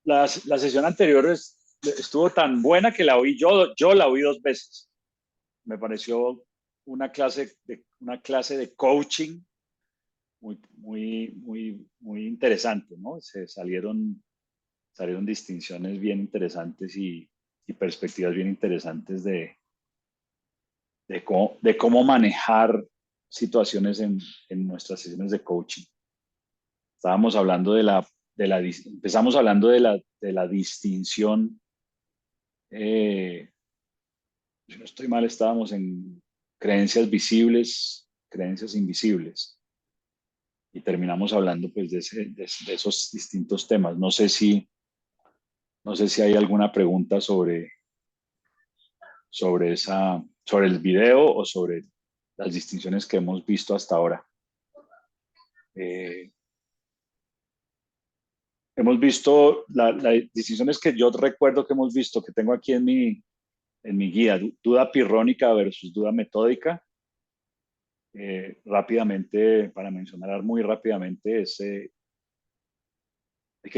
La sesión anterior estuvo tan buena que la oí yo la oí dos veces. Me pareció una clase de coaching muy interesante, ¿no? Salieron distinciones bien interesantes y perspectivas bien interesantes de cómo manejar situaciones en nuestras sesiones de coaching. Estábamos hablando empezamos hablando de la distinción, si no estoy mal, estábamos en creencias visibles, creencias invisibles, y terminamos hablando pues de esos distintos temas. No sé si hay alguna pregunta sobre el video o sobre las distinciones que hemos visto hasta ahora. Eh, Hemos visto las distinciones que yo recuerdo que hemos visto, que tengo aquí en mi guía: duda pirrónica versus duda metódica. Rápidamente, para mencionar muy rápidamente,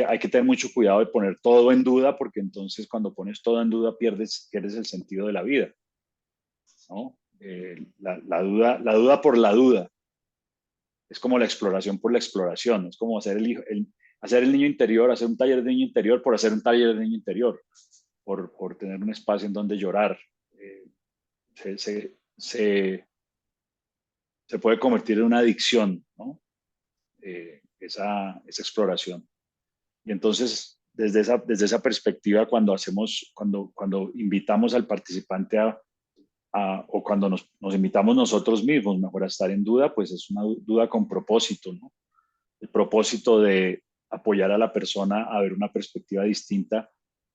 hay que tener mucho cuidado de poner todo en duda, porque entonces cuando pones todo en duda pierdes el sentido de la vida, ¿no? La duda por la duda es como la exploración por la exploración, es como hacer el niño interior, hacer un taller de niño interior por hacer un taller de niño interior, por tener un espacio en donde llorar. Eh, se, se, se, se puede convertir en una adicción, ¿no? Esa exploración. Y entonces, desde esa perspectiva, cuando invitamos al participante o cuando nos invitamos nosotros mismos, mejor, a estar en duda, pues es una duda con propósito, ¿no? El propósito de apoyar a la persona a ver una perspectiva distinta,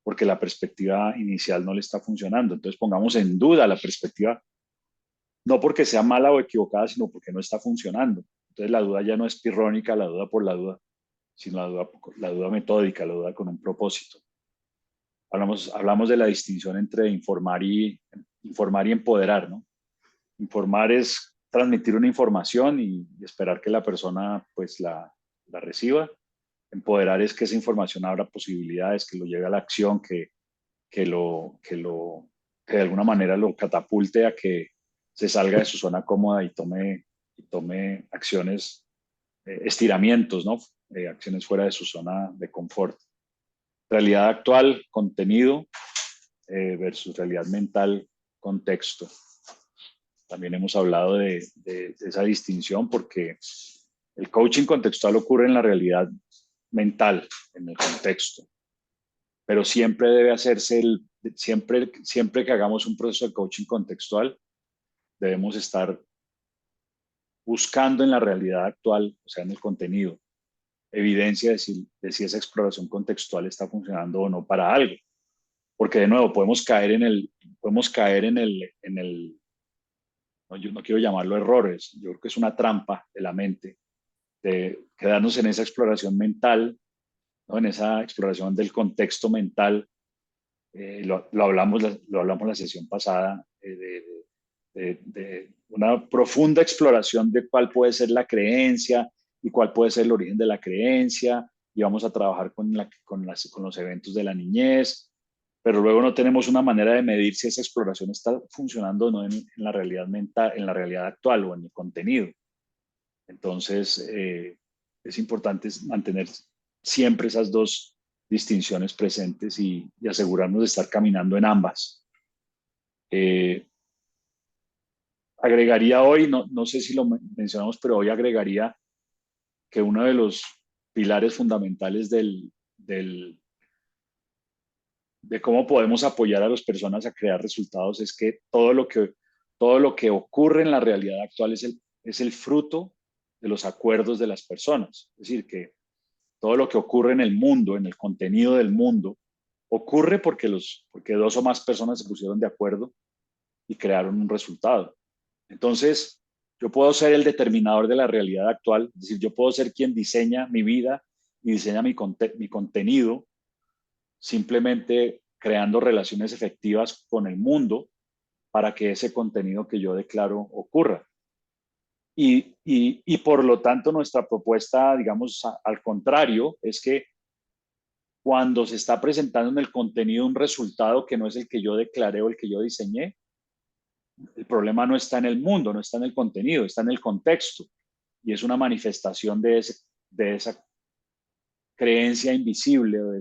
porque la perspectiva inicial no le está funcionando. Entonces pongamos en duda la perspectiva, no porque sea mala o equivocada, sino porque no está funcionando. Entonces la duda ya no es pirrónica, la duda por la duda, sino la duda metódica, la duda con un propósito. Hablamos de la distinción entre informar y empoderar, ¿no? Informar es transmitir una información y esperar que la persona pues la reciba. Empoderar es que esa información abra posibilidades, que lo lleve a la acción, que de alguna manera lo catapulte a que se salga de su zona cómoda y tome acciones, estiramientos, ¿no? Acciones fuera de su zona de confort. Realidad actual, contenido, versus realidad mental, contexto. También hemos hablado de esa distinción, porque el coaching contextual ocurre en la realidad mental, en el contexto, pero siempre debe hacerse siempre que hagamos un proceso de coaching contextual, debemos estar buscando en la realidad actual, o sea, en el contenido, evidencia de si esa exploración contextual está funcionando o no para algo. Porque de nuevo podemos caer en el, no, yo no quiero llamarlo errores, yo creo que es una trampa de la mente, de quedarnos en esa exploración mental, ¿no? En esa exploración del contexto mental. Lo hablamos la sesión pasada, de una profunda exploración de cuál puede ser la creencia y cuál puede ser el origen de la creencia, y vamos a trabajar con los eventos de la niñez, pero luego no tenemos una manera de medir si esa exploración está funcionando o no en la realidad mental, en la realidad actual o en el contenido. Entonces, es importante mantener siempre esas dos distinciones presentes y asegurarnos de estar caminando en ambas. Eh, Agregaría hoy, no sé si lo mencionamos, pero hoy agregaría que uno de los pilares fundamentales de cómo podemos apoyar a las personas a crear resultados es que todo lo que ocurre en la realidad actual es el fruto de los acuerdos de las personas. Es decir, que todo lo que ocurre en el mundo, en el contenido del mundo, ocurre porque dos o más personas se pusieron de acuerdo y crearon un resultado. Entonces, yo puedo ser el determinador de la realidad actual, es decir, yo puedo ser quien diseña mi vida y diseña mi contenido, simplemente creando relaciones efectivas con el mundo para que ese contenido que yo declaro ocurra. Y por lo tanto, nuestra propuesta, digamos, al contrario, es que cuando se está presentando en el contenido un resultado que no es el que yo declaré o el que yo diseñé, el problema no está en el mundo, no está en el contenido, está en el contexto. Y es una manifestación de esa creencia invisible o de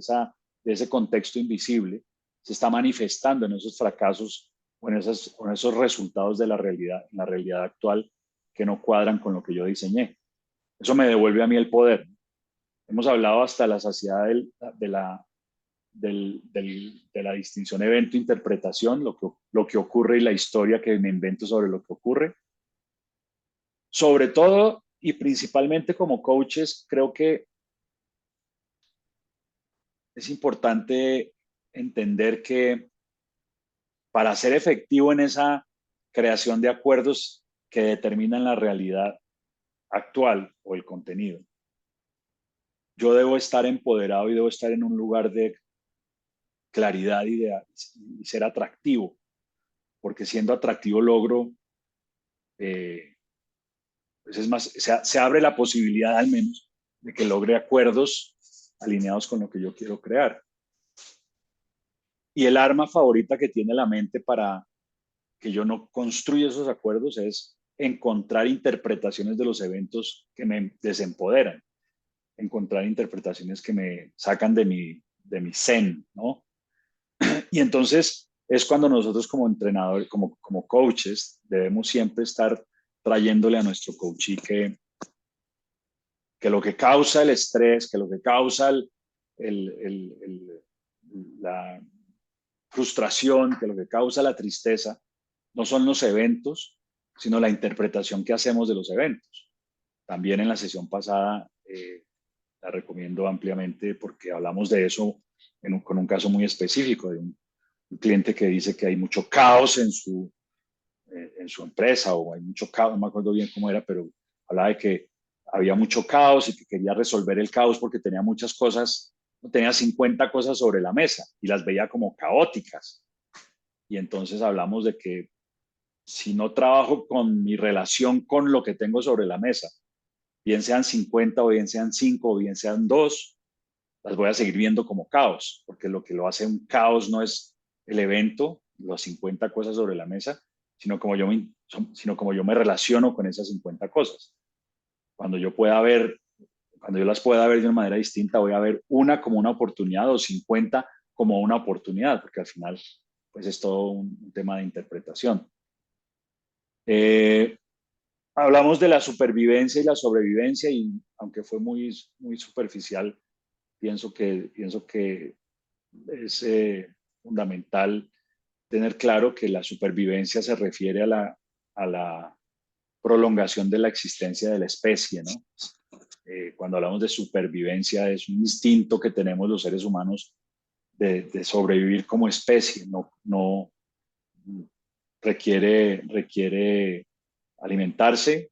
ese contexto invisible, se está manifestando en esos fracasos o en esos resultados de la realidad actual que no cuadran con lo que yo diseñé. Eso me devuelve a mí el poder. Hemos hablado hasta la saciedad de la distinción evento-interpretación, lo que ocurre y la historia que me invento sobre lo que ocurre. Sobre todo y principalmente como coaches, creo que es importante entender que para ser efectivo en esa creación de acuerdos que determinan la realidad actual o el contenido, yo debo estar empoderado y debo estar en un lugar de claridad y ser atractivo, porque siendo atractivo logro, pues es más, se abre la posibilidad al menos de que logre acuerdos alineados con lo que yo quiero crear. Y el arma favorita que tiene la mente para que yo no construya esos acuerdos es encontrar interpretaciones de los eventos que me desempoderan, encontrar interpretaciones que me sacan de mi zen, ¿no? Y entonces es cuando nosotros como entrenadores, como coaches, debemos siempre estar trayéndole a nuestro coachee que lo que causa el estrés, que lo que causa el, el, la frustración, que lo que causa la tristeza, no son los eventos, sino la interpretación que hacemos de los eventos. También en la sesión pasada la recomiendo ampliamente porque hablamos de eso con un caso muy específico de un cliente que dice que hay mucho caos en su empresa o hay mucho caos, no me acuerdo bien cómo era, pero hablaba de que había mucho caos y que quería resolver el caos porque tenía muchas cosas, tenía 50 cosas sobre la mesa y las veía como caóticas. Y entonces hablamos de que si no trabajo con mi relación con lo que tengo sobre la mesa, bien sean 50 o bien sean 5 o bien sean 2, las voy a seguir viendo como caos, porque lo que lo hace un caos no es el evento, las 50 cosas sobre la mesa, sino como yo me relaciono con esas 50 cosas. Cuando yo pueda ver, cuando yo las pueda ver de una manera distinta, voy a ver una como una oportunidad o 50 como una oportunidad, porque al final pues es todo un tema de interpretación. Eh, Hablamos de la supervivencia y la sobrevivencia y aunque fue muy superficial, pienso que es fundamental tener claro que la supervivencia se refiere a la prolongación de la existencia de la especie, ¿no? Cuando hablamos de supervivencia es un instinto que tenemos los seres humanos de sobrevivir como especie, no requiere alimentarse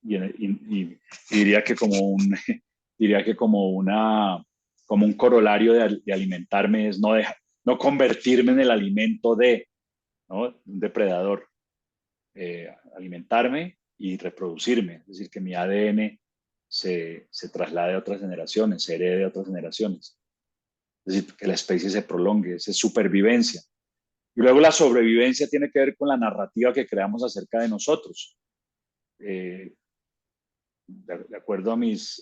y diría que diría que como un corolario de alimentarme es no convertirme en el alimento ¿no? Un depredador, alimentarme y reproducirme, es decir, que mi ADN se traslade a otras generaciones, se herede a otras generaciones, es decir, que la especie se prolongue, es supervivencia. Y luego la sobrevivencia tiene que ver con la narrativa que creamos acerca de nosotros. Eh, de acuerdo a mis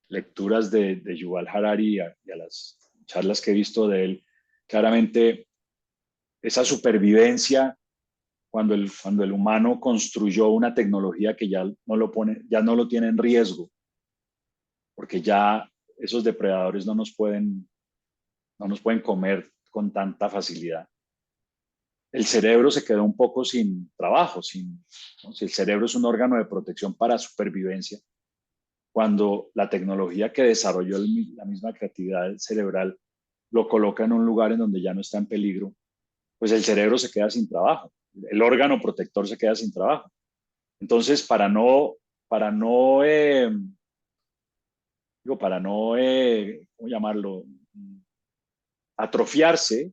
lecturas de Yuval Harari y a las charlas que he visto de él, claramente esa supervivencia, cuando el humano construyó una tecnología que ya no lo tiene en riesgo, porque ya esos depredadores no nos pueden comer con tanta facilidad. El cerebro se quedó un poco sin trabajo, ¿no? Si el cerebro es un órgano de protección para supervivencia, cuando la tecnología que desarrolló la misma creatividad cerebral lo coloca en un lugar en donde ya no está en peligro, pues el cerebro se queda sin trabajo, el órgano protector se queda sin trabajo. Entonces, para no, ¿cómo llamarlo? Atrofiarse,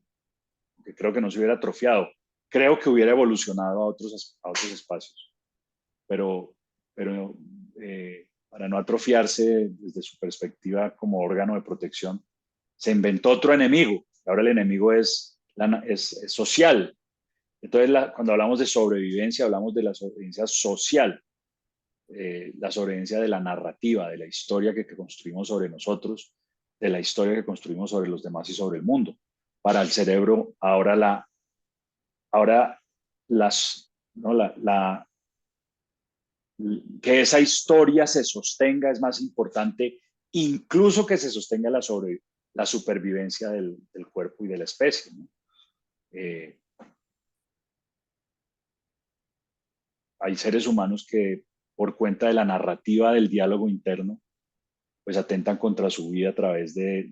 que creo que no se hubiera atrofiado, creo que hubiera evolucionado a otros espacios, pero, pero para no atrofiarse desde su perspectiva como órgano de protección, se inventó otro enemigo. Ahora el enemigo es social. Entonces, cuando hablamos de sobrevivencia, hablamos de la sobrevivencia social, la sobrevivencia de la narrativa, de la historia que construimos sobre nosotros, de la historia que construimos sobre los demás y sobre el mundo. Para el cerebro, ahora las, ¿no? Que esa historia se sostenga es más importante, incluso que se sostenga la supervivencia del cuerpo y de la especie, ¿no? Eh, Hay seres humanos que por cuenta de la narrativa del diálogo interno, pues atentan contra su vida a través de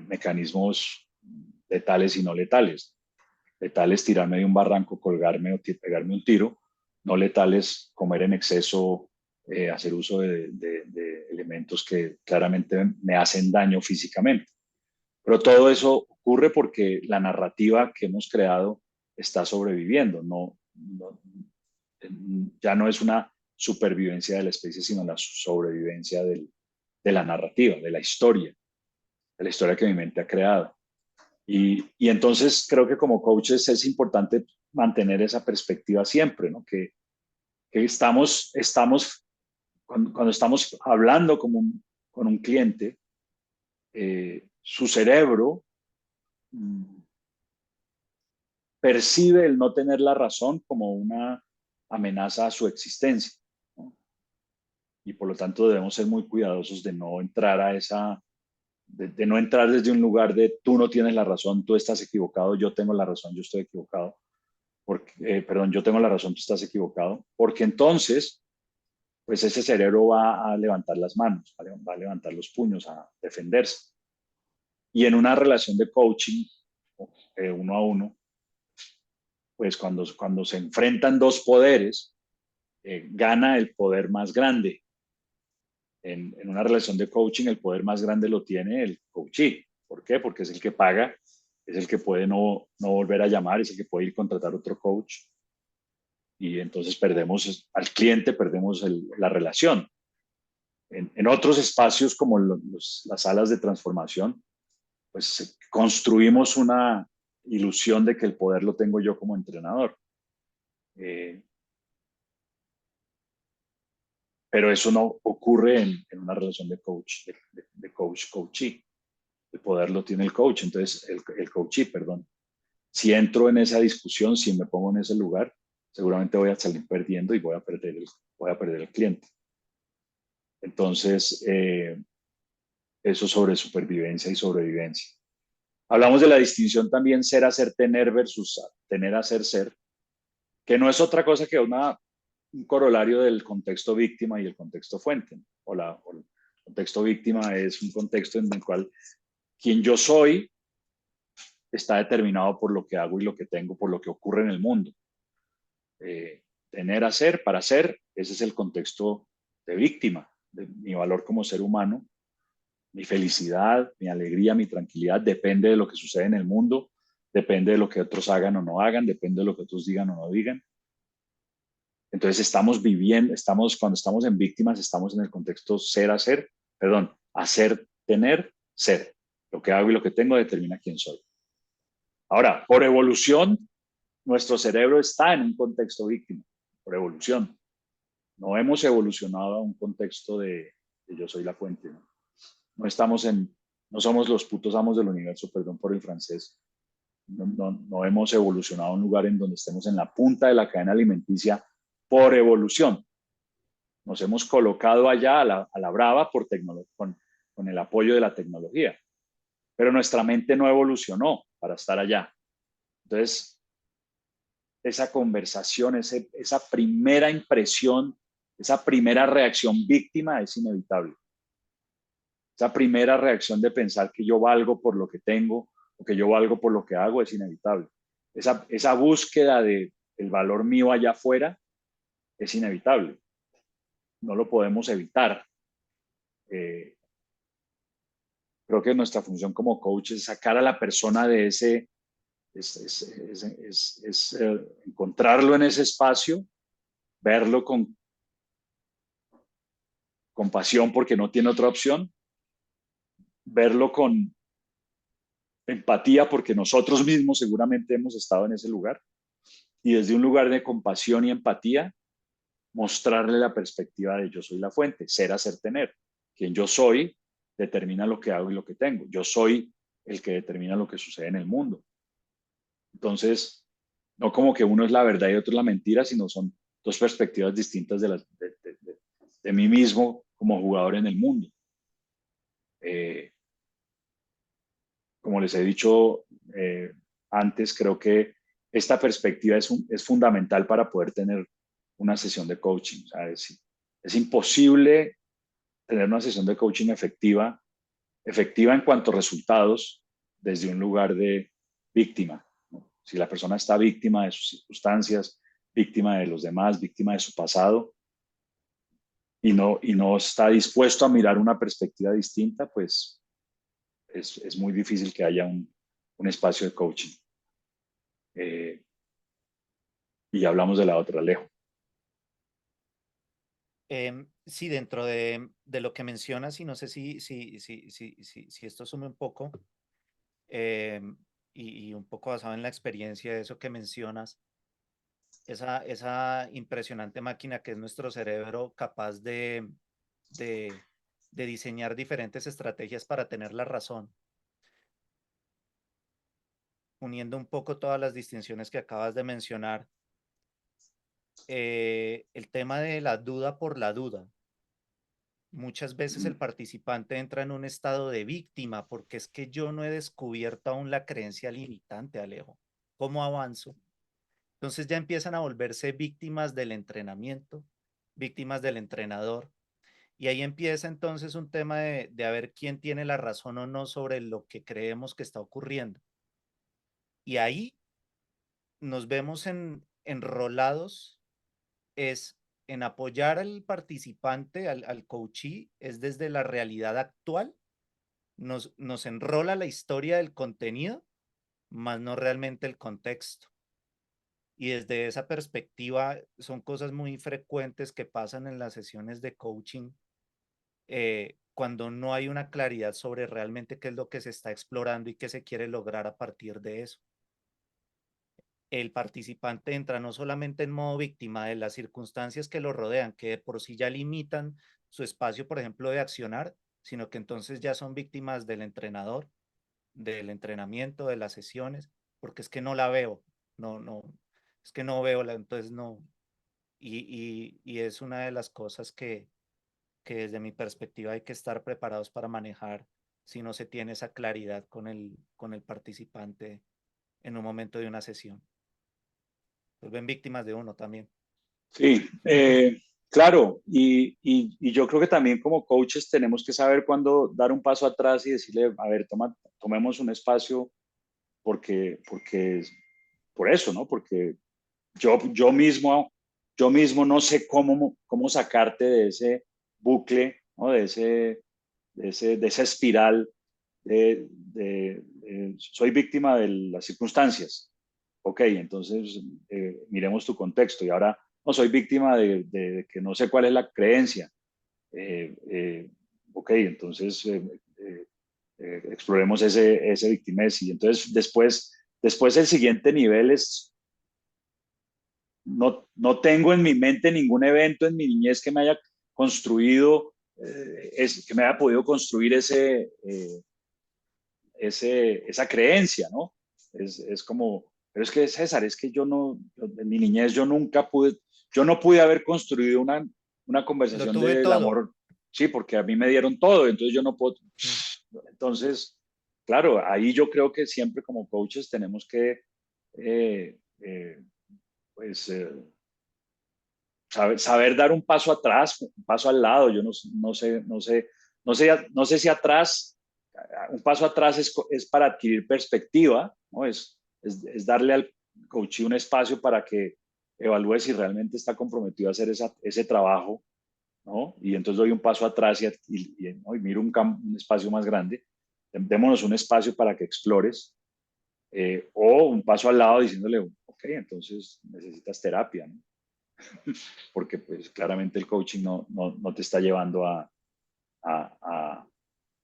mecanismos letales y no letales. Letales, tirarme de un barranco, colgarme o pegarme un tiro; no letales, comer en exceso, hacer uso de elementos que claramente me hacen daño físicamente. Pero todo eso ocurre porque la narrativa que hemos creado está sobreviviendo. Ya no es una supervivencia de la especie, sino la sobrevivencia de la narrativa, de la historia que mi mente ha creado. Y entonces creo que como coaches es importante mantener esa perspectiva siempre, ¿no? Que cuando estamos hablando con un cliente, su cerebro percibe el no tener la razón como una amenaza a su existencia, ¿no? Y por lo tanto debemos ser muy cuidadosos de no entrar de no entrar desde un lugar de tú no tienes la razón, tú estás equivocado, yo tengo la razón, yo estoy equivocado. Perdón, yo tengo la razón, tú estás equivocado, porque entonces, pues ese cerebro va a levantar las manos, va a levantar los puños, a defenderse. Y en una relación de coaching, uno a uno, pues cuando se enfrentan dos poderes, gana el poder más grande. En una relación de coaching, el poder más grande lo tiene el coachee. ¿Por qué? Porque es el que paga, es el que puede no volver a llamar, es el que puede ir a contratar otro coach, y entonces perdemos al cliente, perdemos la relación. En otros espacios como las salas de transformación, pues construimos una ilusión de que el poder lo tengo yo como entrenador. Eh, pero eso no ocurre en una relación de coach, de coach-coachee. El poder lo tiene el coach, entonces el coachee, perdón. Si entro en esa discusión, si me pongo en ese lugar, seguramente voy a salir perdiendo y voy a perder el cliente. Entonces, eso sobre supervivencia y sobrevivencia. Hablamos de la distinción también ser, hacer, tener versus tener, hacer, ser, que no es otra cosa que un corolario del contexto víctima y el contexto fuente. O el contexto víctima es un contexto en el cual quien yo soy está determinado por lo que hago y lo que tengo, por lo que ocurre en el mundo. Tener, hacer, para ser, ese es el contexto de víctima, de mi valor como ser humano. Mi felicidad, mi alegría, mi tranquilidad depende de lo que sucede en el mundo, depende de lo que otros hagan o no hagan, depende de lo que otros digan o no digan. Entonces cuando estamos en víctimas, estamos en el contexto ser, hacer, perdón, hacer, tener, ser. Lo que hago y lo que tengo determina quién soy. Ahora, por evolución, nuestro cerebro está en un contexto víctima, por evolución. No hemos evolucionado a un contexto de yo soy la fuente, ¿no? No somos los putos amos del universo, perdón por el francés. No hemos evolucionado a un lugar en donde estemos en la punta de la cadena alimenticia por evolución. Nos hemos colocado allá a la brava con el apoyo de la tecnología, pero nuestra mente no evolucionó para estar allá. Entonces, esa conversación, esa primera impresión, esa primera reacción víctima es inevitable. Esa primera reacción de pensar que yo valgo por lo que tengo o que yo valgo por lo que hago es inevitable. Esa búsqueda del valor mío allá afuera es inevitable. No lo podemos evitar. Eh, Creo que nuestra función como coach es sacar a la persona de encontrarlo en ese espacio, verlo compasión porque no tiene otra opción, verlo con empatía porque nosotros mismos seguramente hemos estado en ese lugar y desde un lugar de compasión y empatía mostrarle la perspectiva de yo soy la fuente, ser, hacer, tener. Quien yo soy determina lo que hago y lo que tengo. Yo soy el que determina lo que sucede en el mundo. Entonces, no como que uno es la verdad y otro es la mentira, sino son dos perspectivas distintas de mí mismo como jugador en el mundo. Eh, como les he dicho antes, creo que esta perspectiva es fundamental para poder tener una sesión de coaching. O sea, es imposible tener una sesión de coaching efectiva en cuanto a resultados desde un lugar de víctima, ¿no? Si la persona está víctima de sus circunstancias, víctima de los demás, víctima de su pasado y no está dispuesto a mirar una perspectiva distinta, pues es muy difícil que haya un espacio de coaching. Eh, y hablamos de la otra, Alejo. Sí, dentro de lo que mencionas, y no sé si esto sume un poco, em, y un poco basado en la experiencia de eso que mencionas, esa impresionante máquina que es nuestro cerebro capaz de, de diseñar diferentes estrategias para tener la razón, uniendo un poco todas las distinciones que acabas de mencionar, el tema de la duda por la duda. Muchas veces el participante entra en un estado de víctima porque es que yo no he descubierto aún la creencia limitante, Alejo. ¿Cómo avanzo? Entonces ya empiezan a volverse víctimas del entrenamiento, víctimas del entrenador. Y ahí empieza entonces un tema de a ver quién tiene la razón o no sobre lo que creemos que está ocurriendo. Y ahí nos vemos enrolados, es en apoyar al participante, al coachee, es desde la realidad actual, nos enrola la historia del contenido, más no realmente el contexto. Y desde esa perspectiva son cosas muy frecuentes que pasan en las sesiones de coaching cuando no hay una claridad sobre realmente qué es lo que se está explorando y qué se quiere lograr a partir de eso. El participante entra no solamente en modo víctima de las circunstancias que lo rodean, que de por sí ya limitan su espacio, por ejemplo, de accionar, sino que entonces ya son víctimas del entrenador, del entrenamiento, de las sesiones, porque es que no la veo, no, es que no veo, entonces no. Y es una de las cosas que desde mi perspectiva hay que estar preparados para manejar si no se tiene esa claridad con el participante en un momento de una sesión. Pues ven víctimas de uno también. Sí, claro, y yo creo que también como coaches tenemos que saber cuándo dar un paso atrás y decirle, a ver, tomemos un espacio porque por eso, ¿no? Porque yo mismo no sé cómo sacarte de ese bucle, ¿no? De esa espiral soy víctima de las circunstancias. Ok, entonces miremos tu contexto. Y ahora no soy víctima de que no sé cuál es la creencia. Eh, eh, ok, entonces exploremos ese victimez. Y entonces después el siguiente nivel es, no tengo en mi mente ningún evento en mi niñez que me haya construido, que me haya podido construir esa creencia, ¿no? Es como, pero es que César, es que en mi niñez yo no pude haber construido una Lo conversación tuve del todo. amor, sí, porque a mí me dieron todo, entonces yo no puedo, Mm. entonces, claro, ahí yo creo que siempre como coaches tenemos que, eh, eh, pues, saber dar un paso atrás, un paso al lado, yo no sé si atrás un paso atrás es para adquirir perspectiva, ¿no? Es darle al coach un espacio para que evalúe si realmente está comprometido a hacer ese trabajo, ¿no? Y entonces doy un paso atrás ¿no? Y miro un espacio más grande. Démonos un espacio para que explores, o un paso al lado diciéndole, ok, entonces necesitas terapia, ¿no? porque pues claramente el coaching no te está llevando o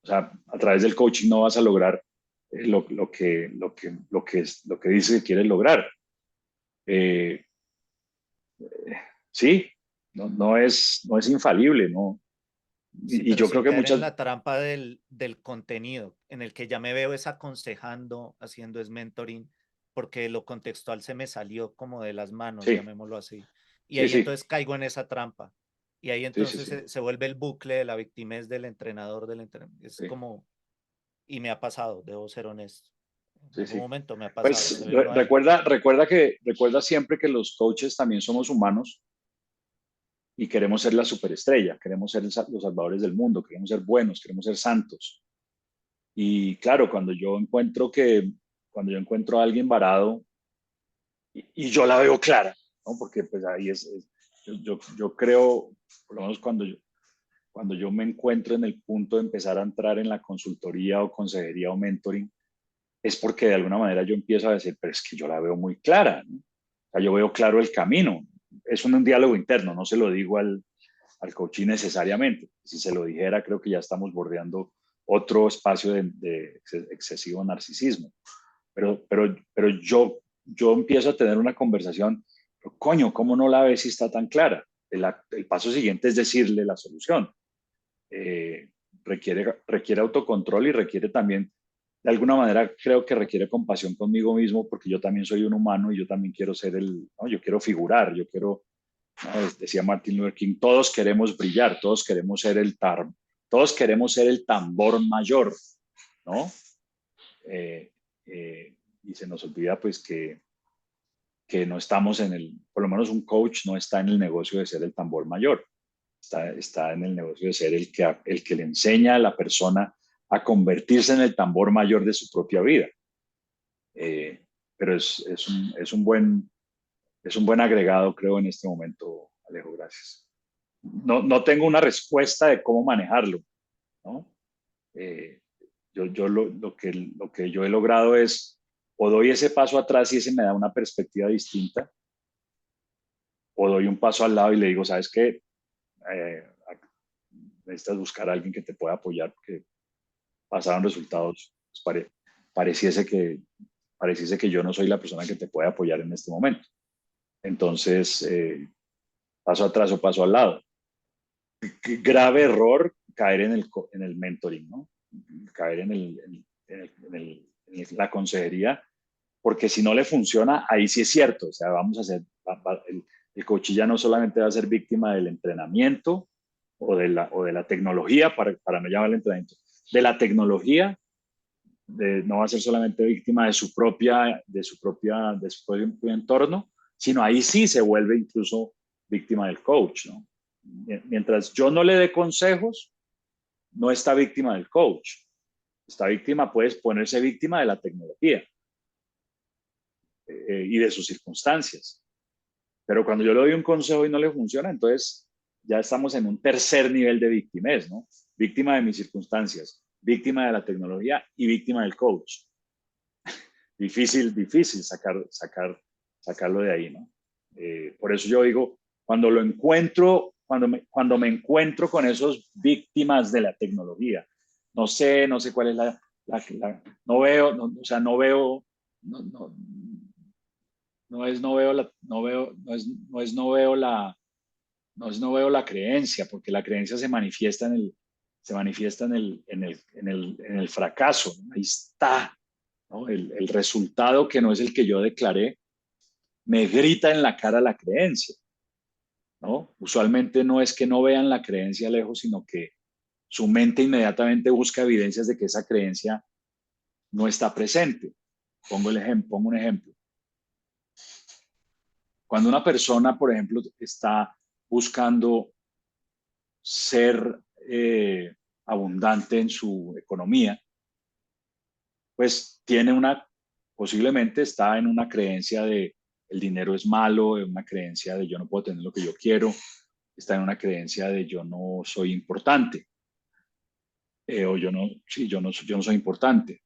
sea, a través del coaching no vas a lograr lo que dice que quieres lograr. Eh, sí, no es infalible, ¿no? Sí, Y pero yo creo sin que caer en muchas, la trampa del contenido, en el que ya me veo es aconsejando, haciendo es mentoring, porque lo contextual se me salió como de las manos, sí, llamémoslo así. Y sí, ahí sí, entonces caigo en esa trampa. Y ahí sí, sí, entonces sí, se vuelve el bucle de la victimez del entrenador, es sí, como, y me ha pasado, debo ser honesto. En sí, algún sí. momento me ha pasado, se Pues ve uno ahí. recuerda siempre que los coaches también somos humanos y queremos ser la superestrella, queremos ser los salvadores del mundo, queremos ser buenos, queremos ser santos. Y claro, cuando yo encuentro a alguien varado y yo la veo clara, ¿no? Porque pues ahí yo creo, por lo menos cuando yo me encuentro en el punto de empezar a entrar en la consultoría o consejería o mentoring, es porque de alguna manera yo empiezo a decir, pero es que yo la veo muy clara, ¿no? O sea, yo veo claro el camino. Es un diálogo interno, no se lo digo al coaching necesariamente. Si se lo dijera, creo que ya estamos bordeando otro espacio de excesivo narcisismo. Pero yo empiezo a tener una conversación, coño, ¿cómo no la ves si está tan clara? El paso siguiente es decirle la solución. Eh, requiere autocontrol y requiere también, de alguna manera, creo que requiere compasión conmigo mismo, porque yo también soy un humano y yo también quiero ser ¿no? Yo quiero figurar, yo quiero, ¿no? Decía Martin Luther King, todos queremos brillar, todos queremos ser el tambor mayor, ¿no? Eh, y se nos olvida pues que no estamos por lo menos un coach no está en el negocio de ser el tambor mayor, está en el negocio de ser el que le enseña a la persona a convertirse en el tambor mayor de su propia vida. Eh, pero es un buen agregado, creo, en este momento, Alejo, gracias. No tengo una respuesta de cómo manejarlo, ¿no? Eh, lo que yo he logrado es, o doy ese paso atrás y ese me da una perspectiva distinta, o doy un paso al lado y le digo, ¿sabes qué? Eh, necesitas buscar a alguien que te pueda apoyar porque pasaron resultados, pues pareciese que, pareciese que yo no soy la persona que te puede apoyar en este momento. Entonces, paso atrás o paso al lado. Grave error caer en el mentoring, ¿no? Caer en la consejería, porque si no le funciona, ahí sí es cierto, o sea, vamos a hacer, el coach ya no solamente va a ser víctima del entrenamiento o de la tecnología, para no llamarle entrenamiento, de la tecnología, no va a ser solamente víctima de su propio entorno, sino ahí sí se vuelve incluso víctima del coach, ¿no? Mientras yo no le dé consejos, no está víctima del coach. Está víctima, puedes ponerse víctima de la tecnología y de sus circunstancias. Pero cuando yo le doy un consejo y no le funciona, entonces ya estamos en un tercer nivel de victimez, ¿no? Víctima de mis circunstancias, víctima de la tecnología y víctima del coach. Difícil sacarlo de ahí, ¿no? Por eso yo digo, cuando me encuentro con esos víctimas de la tecnología, no sé cuál es no veo, o sea, no veo, no, no, no es, no veo la, no veo, no es, no veo la, no es, no veo la creencia, porque la creencia se manifiesta en el fracaso, ¿no? Ahí está, ¿no? El resultado que no es el que yo declaré, me grita en la cara la creencia, ¿no? Usualmente no es que no vean la creencia lejos, sino que su mente inmediatamente busca evidencias de que esa creencia no está presente. Pongo un ejemplo. Cuando una persona, por ejemplo, está buscando ser abundante en su economía, pues posiblemente está en una creencia de el dinero es malo, en una creencia de yo no puedo tener lo que yo quiero, está en una creencia de yo no soy importante, o yo no, sí, yo no soy importante.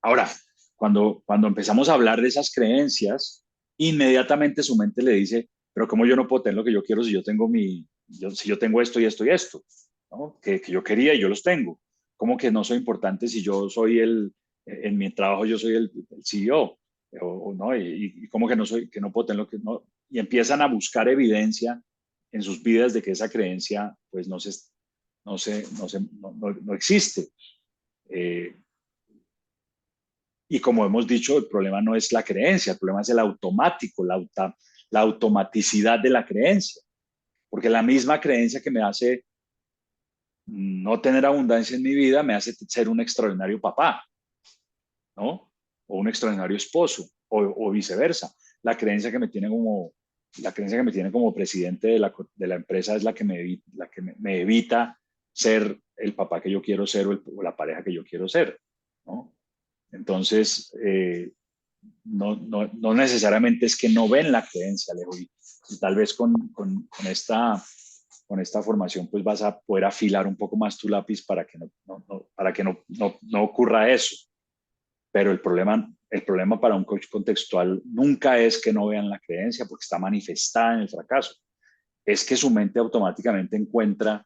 Ahora, cuando empezamos a hablar de esas creencias, inmediatamente su mente le dice, pero como yo no puedo tener lo que yo quiero si yo tengo si yo tengo esto y esto y esto, ¿no? Que yo quería y yo los tengo. ¿Cómo que no soy importante si yo soy en mi trabajo yo soy el CEO? ¿No? Y cómo que no soy, que no puedo tener lo que no. Y empiezan a buscar evidencia en sus vidas de que esa creencia, pues no existe. Eh, y como hemos dicho, el problema no es la creencia, el problema es el automático, la automaticidad de la creencia. Porque la misma creencia que me hace no tener abundancia en mi vida me hace ser un extraordinario papá, ¿no? O un extraordinario esposo, o viceversa. La creencia que me tiene como, la creencia que me tiene como presidente de la empresa es la que me evita ser el papá que yo quiero ser o la pareja que yo quiero ser, ¿no? Entonces, no necesariamente es que no ven la creencia, Alejo, y tal vez con esta formación pues vas a poder afilar un poco más tu lápiz para que no ocurra eso. Pero el problema para un coach contextual nunca es que no vean la creencia porque está manifestada en el fracaso. Es que su mente automáticamente encuentra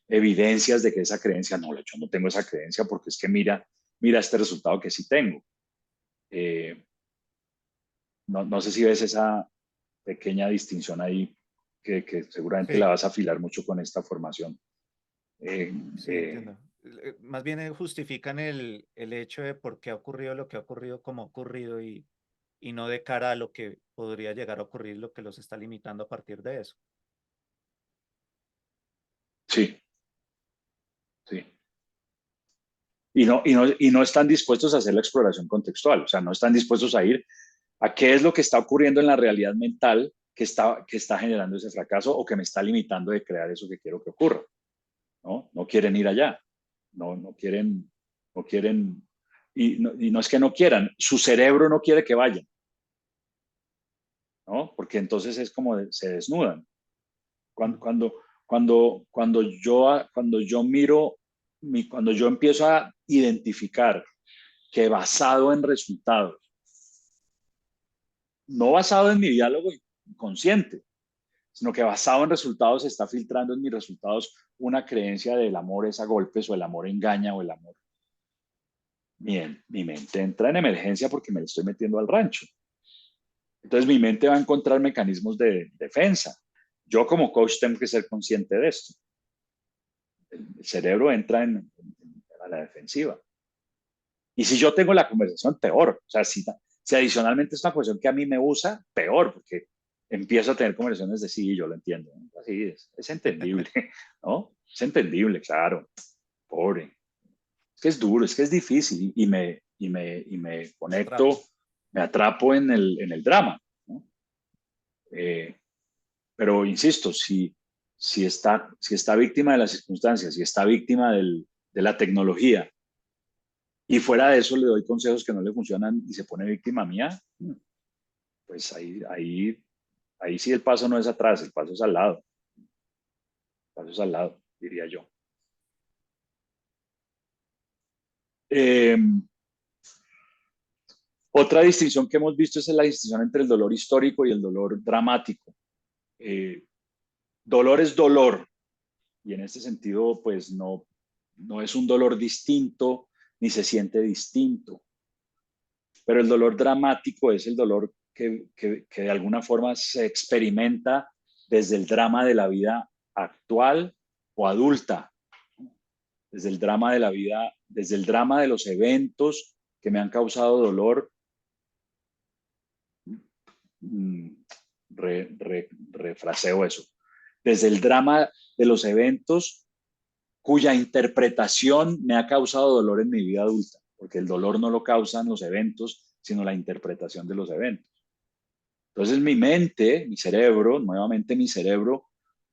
evidencias de que esa creencia, no, yo no tengo esa creencia porque es que mira este resultado que sí tengo. Eh, no sé si ves esa pequeña distinción ahí que seguramente la Sí, vas a afilar mucho con esta formación. Eh, sí, eh, entiendo. Más bien justifican el hecho de por qué ha ocurrido lo que ha ocurrido como ha ocurrido y no de cara a lo que podría llegar a ocurrir, lo que los está limitando a partir de eso. sí, sí. Y no están dispuestos a hacer la exploración contextual, o sea, no están dispuestos a ir a qué es lo que está ocurriendo en la realidad mental que está generando ese fracaso o que me está limitando de crear eso que quiero que ocurra, ¿no? No quieren ir allá, no quieren, y no es que no quieran, su cerebro no quiere que vayan, ¿no? Porque entonces es como se desnudan. Cuando, Mm. cuando, cuando yo miro, cuando yo empiezo a identificar que basado en resultados, no basado en mi diálogo consciente, sino que basado en resultados se está filtrando en mis resultados una creencia del amor es a golpes o el amor engaña o el amor. Mi mente entra en emergencia porque me le estoy metiendo al rancho. Entonces mi mente va a encontrar mecanismos de defensa. Yo como coach tengo que ser consciente de esto. El cerebro entra a la defensiva. Y si yo tengo la conversación, peor. O sea, si adicionalmente es una cuestión que a mí me usa, peor, porque empiezo a tener conversaciones de sí, yo lo entiendo, ¿no? Así es entendible, ¿no? Es entendible, claro, pobre. Es que es duro, es que es difícil y me Se conecto, atrapa. me atrapo en el drama, ¿no? Eh, pero insisto, si está víctima de las circunstancias, si está víctima de la tecnología, y fuera de eso le doy consejos que no le funcionan y se pone víctima mía, pues ahí sí el paso no es atrás, el paso es al lado, el paso es al lado, diría yo. Eh, Otra distinción que hemos visto es la distinción entre el dolor histórico y el dolor dramático. Eh, Dolor es dolor y en este sentido pues no es un dolor distinto ni se siente distinto, pero el dolor dramático es el dolor que de alguna forma se experimenta desde el drama de la vida actual o adulta, desde el drama de la vida, desde el drama de los eventos que me han causado dolor. mm, Refraseo eso, desde el drama de los eventos cuya interpretación me ha causado dolor en mi vida adulta, porque el dolor no lo causan los eventos, sino la interpretación de los eventos. Entonces mi mente, mi cerebro, nuevamente mi cerebro,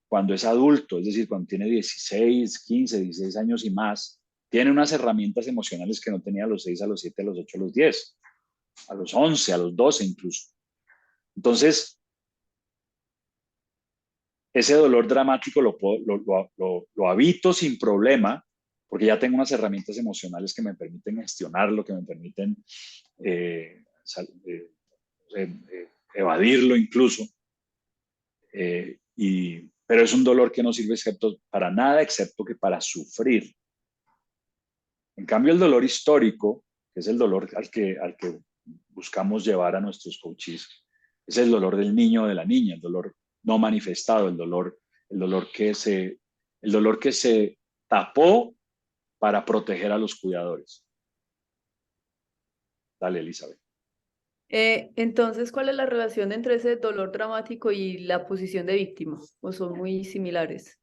cuando es adulto, es decir, cuando tiene 16, 15, 16 años y más, tiene unas herramientas emocionales que no tenía a los 6, a los 7, a los 8, a los 10, a los 11, a los 12 incluso. Entonces, ese dolor dramático lo habito sin problema, porque ya tengo unas herramientas emocionales que me permiten gestionarlo, que me permiten eh, evadirlo incluso. Pero es un dolor que no sirve para nada, excepto que para sufrir. En cambio, el dolor histórico, que es el dolor al que buscamos llevar a nuestros coaches, es el dolor del niño o de la niña, el dolor no manifestado, el dolor el dolor que se tapó para proteger a los cuidadores. Dale, Elizabeth. Entonces, ¿cuál es la relación entre ese dolor dramático y la posición de víctima? ¿O son muy similares?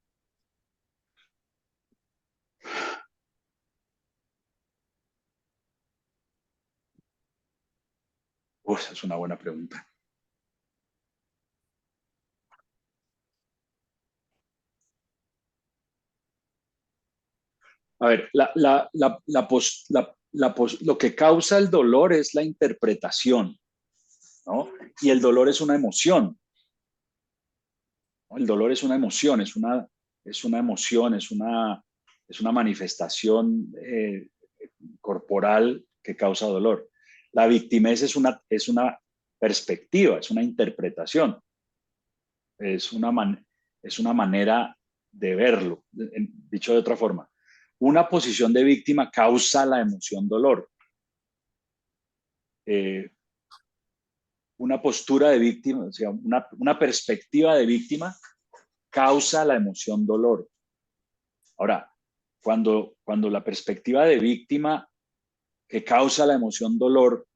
Uf, es una buena pregunta. A ver, lo que causa el dolor es la interpretación, ¿no? Y el dolor es una emoción, ¿no? El dolor es una emoción, es una emoción, es una manifestación corporal que causa dolor. La victimez es una perspectiva, es una interpretación, es es una manera de verlo. Dicho de otra forma, una posición de víctima causa la emoción dolor. Una postura de víctima, o sea, una perspectiva de víctima causa la emoción dolor. Ahora, cuando la perspectiva de víctima que causa la emoción dolor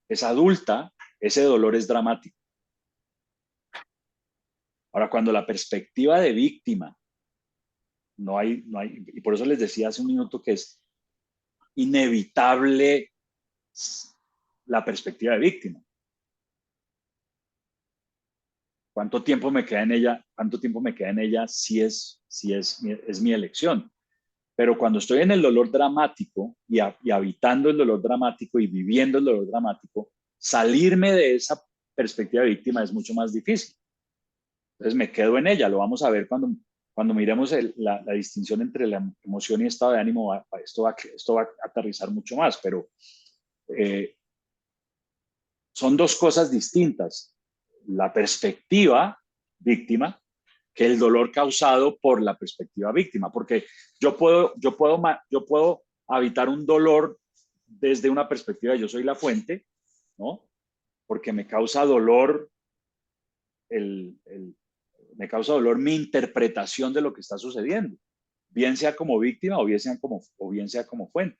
es adulta, ese dolor es dramático. Ahora, cuando la perspectiva de víctima no hay, y por eso les decía hace un minuto que es inevitable la perspectiva de víctima. ¿Cuánto tiempo me queda en ella? ¿Cuánto tiempo me queda en ella es mi elección? Pero cuando estoy en el dolor dramático y habitando el dolor dramático y viviendo el dolor dramático, salirme de esa perspectiva de víctima es mucho más difícil. Entonces me quedo en ella, lo vamos a ver cuando miremos la distinción entre la emoción y estado de ánimo, esto va a aterrizar mucho más, pero eh, son dos cosas distintas. La perspectiva víctima que el dolor causado por la perspectiva víctima, porque yo puedo habitar un dolor desde una perspectiva, yo soy la fuente, ¿no? Porque me causa dolor mi interpretación de lo que está sucediendo, bien sea como víctima o bien sea como fuente.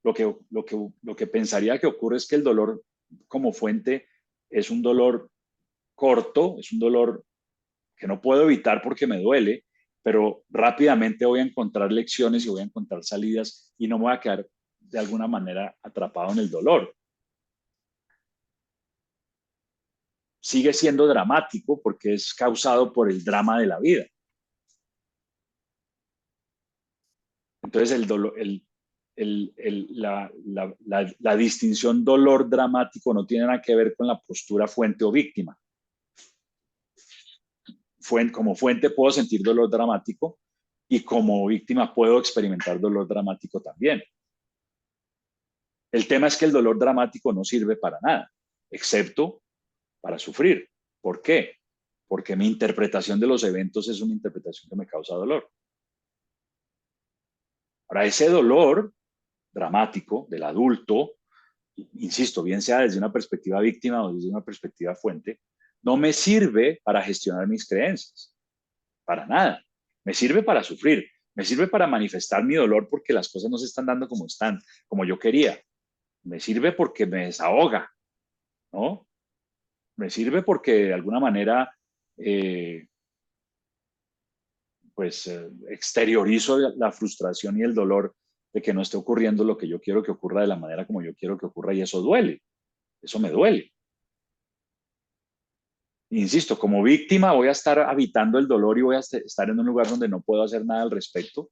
Lo que pensaría que ocurre es que el dolor como fuente es un dolor corto, es un dolor que no puedo evitar porque me duele, pero rápidamente voy a encontrar lecciones y voy a encontrar salidas y no me voy a quedar de alguna manera atrapado en el dolor. Sigue siendo dramático porque es causado por el drama de la vida. Entonces la distinción dolor dramático no tiene nada que ver con la postura fuente o víctima. Como fuente puedo sentir dolor dramático y como víctima puedo experimentar dolor dramático también. El tema es que el dolor dramático no sirve para nada, excepto para sufrir. ¿Por qué? Porque mi interpretación de los eventos es una interpretación que me causa dolor. Ahora, ese dolor dramático del adulto, insisto, bien sea desde una perspectiva víctima o desde una perspectiva fuente, no me sirve para gestionar mis creencias, para nada. Me sirve para sufrir, me sirve para manifestar mi dolor porque las cosas no se están dando como están, como yo quería. Me sirve porque me desahoga, ¿no? Me sirve porque de alguna manera, eh, exteriorizo la frustración y el dolor de que no esté ocurriendo lo que yo quiero que ocurra de la manera como yo quiero que ocurra y eso duele, eso me duele. Insisto, como víctima voy a estar habitando el dolor y voy a estar en un lugar donde no puedo hacer nada al respecto.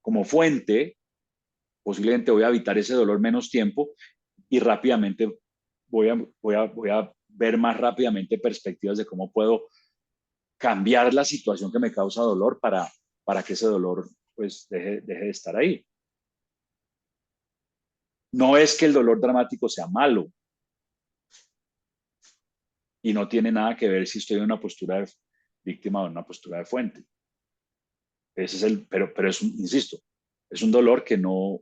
Como fuente, posiblemente voy a habitar ese dolor menos tiempo y rápidamente voy a ver más rápidamente perspectivas de cómo puedo cambiar la situación que me causa dolor para que ese dolor pues deje de estar ahí. No es que el dolor dramático sea malo, y no tiene nada que ver si estoy en una postura de víctima o en una postura de fuente. Ese es pero es insisto, es un dolor que no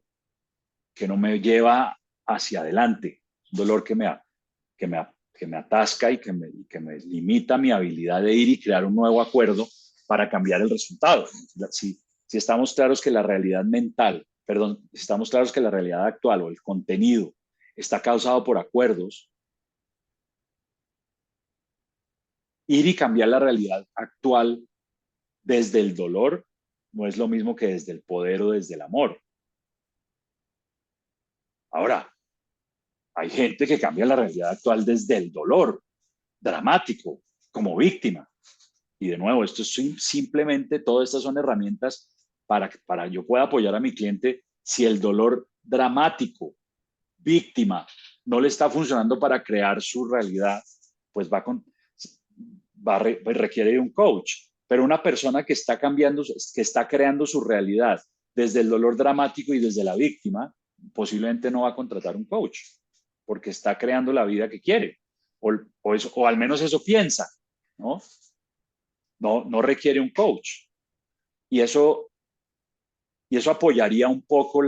me lleva hacia adelante, un dolor que me atasca que me limita mi habilidad de ir y crear un nuevo acuerdo para cambiar el resultado. Si estamos claros que la realidad mental, perdón, si estamos claros que la realidad actual o el contenido está causado por acuerdos, ir y cambiar la realidad actual desde el dolor no es lo mismo que desde el poder o desde el amor. Ahora, hay gente que cambia la realidad actual desde el dolor dramático, como víctima. Y de nuevo, esto es simplemente, todas estas son herramientas para yo pueda apoyar a mi cliente si el dolor dramático, víctima, no le está funcionando para crear su realidad, pues requiere de un coach. Pero una persona que está cambiando, que está creando su realidad desde el dolor dramático y desde la víctima, posiblemente no va a contratar un coach, porque está creando la vida que quiere, o al menos eso piensa, ¿no? No requiere un coach. Y eso, y eso apoyaría un poco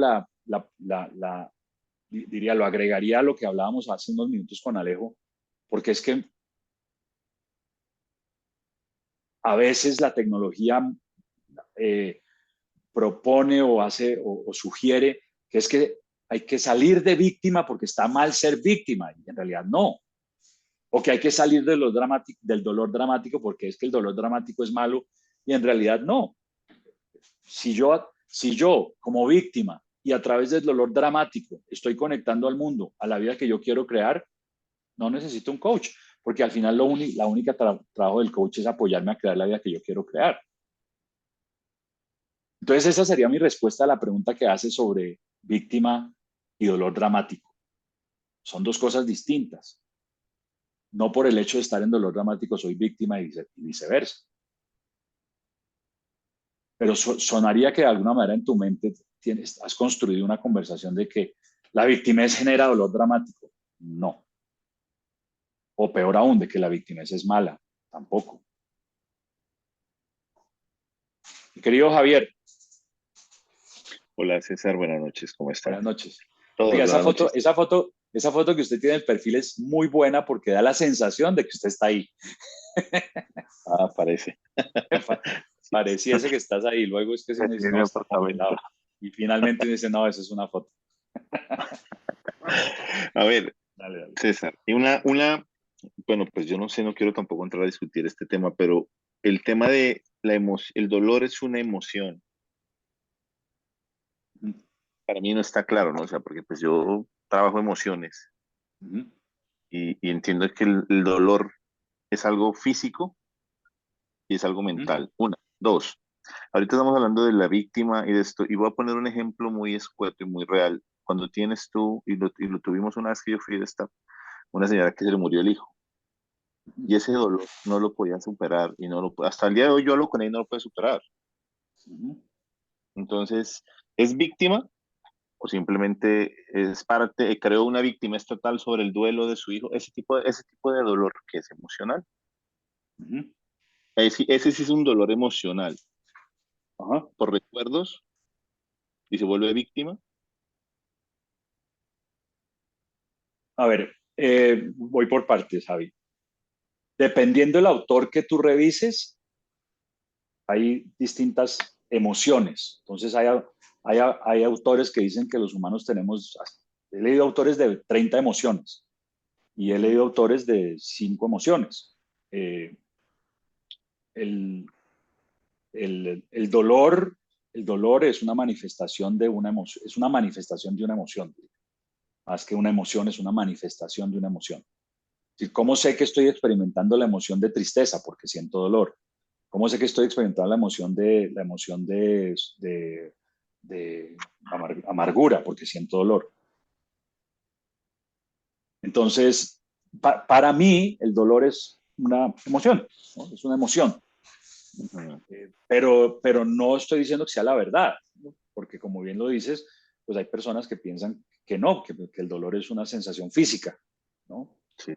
diría, lo agregaría a lo que hablábamos hace unos minutos con Alejo, porque es que a veces la tecnología eh, propone o hace o sugiere que es que hay que salir de víctima porque está mal ser víctima, y en realidad no. O que hay que salir del dolor dramático porque es que el dolor dramático es malo, y en realidad no. Si yo como víctima y a través del dolor dramático estoy conectando al mundo, a la vida que yo quiero crear, no necesito un coach, porque al final la única trabajo del coach es apoyarme a crear la vida que yo quiero crear. Entonces esa sería mi respuesta a la pregunta que hace sobre víctima y dolor dramático. Son dos cosas distintas. No por el hecho de estar en dolor dramático soy víctima y viceversa. Pero sonaría que de alguna manera en tu mente has construido una conversación de que la víctima genera dolor dramático. No. O peor aún, de que la víctima es mala. Tampoco. Mi querido Javier, Hola César, buenas noches, ¿cómo está? buenas noches. Todos, Oiga, buenas noches. esa foto que usted tiene en el perfil es muy buena porque da la sensación de que usted está ahí. Ah, parece. Pareciese que estás ahí. Luego es que se me dice, En mi no, está apartamento. congelado. Y finalmente dice, no, esa es una foto. A ver, Dale, dale. César, bueno, pues yo no sé, no quiero tampoco entrar a discutir este tema, pero el tema de el dolor es una emoción. Para mí no está claro, ¿no? O sea, porque pues yo trabajo emociones Uh-huh. y entiendo que el dolor es algo físico y es algo Uh-huh. mental. Una, dos. Ahorita estamos hablando de la víctima y de esto, y voy a poner un ejemplo muy escueto y muy real. Cuando tienes tú, y lo tuvimos una vez que yo fui de esta, una señora que se le murió el hijo, y ese dolor no lo podía superar, y hasta el día de hoy yo hablo con ella y no lo puede superar. Uh-huh. Entonces, ¿es víctima o simplemente es parte, creó una víctima estatal sobre el duelo de su hijo? Ese tipo de dolor que es emocional. Uh-huh. Ese sí es un dolor emocional Ajá. por recuerdos y se vuelve víctima. A ver, voy por partes, Javi. Dependiendo del autor que tú revises, hay distintas emociones. Entonces, hay autores que dicen que los humanos tenemos, he leído autores de 30 emociones y he leído autores de 5 emociones. Eh, el, el dolor, el dolor es una manifestación de una emoción, es una manifestación de una emoción. Más que una emoción, es una manifestación de una emoción. ¿Cómo sé que estoy experimentando la emoción de tristeza? Porque siento dolor. ¿Cómo sé que estoy experimentando la emoción de amargura? Porque siento dolor. Entonces, para mí, el dolor es una emoción, ¿no? Es una emoción. Ujú. Pero no estoy diciendo que sea la verdad, ¿no? Porque como bien lo dices, pues hay personas que piensan que no, que el dolor es una sensación física, ¿no? Sí.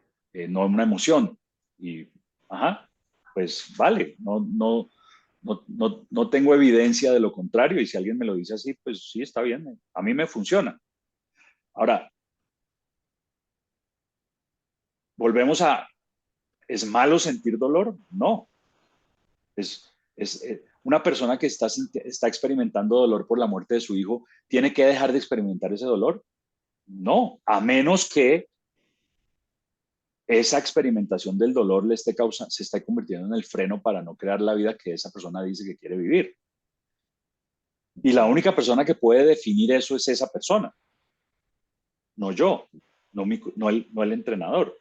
No una emoción. Y, ajá, pues vale, no tengo evidencia de lo contrario y si alguien me lo dice así, pues sí, está bien, a mí me funciona. Ahora, volvemos a, ¿es malo sentir dolor? No. Una persona que está experimentando dolor por la muerte de su hijo, ¿tiene que dejar de experimentar ese dolor? No, a menos que esa experimentación del dolor se está convirtiendo en el freno para no crear la vida que esa persona dice que quiere vivir. Y la única persona que puede definir eso es esa persona, no yo, no el entrenador,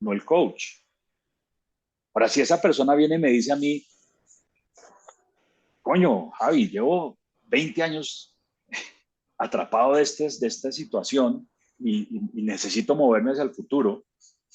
no el coach. Ahora, si esa persona viene y me dice a mí, coño, Javi, llevo 20 años atrapado de esta situación y necesito moverme hacia el futuro,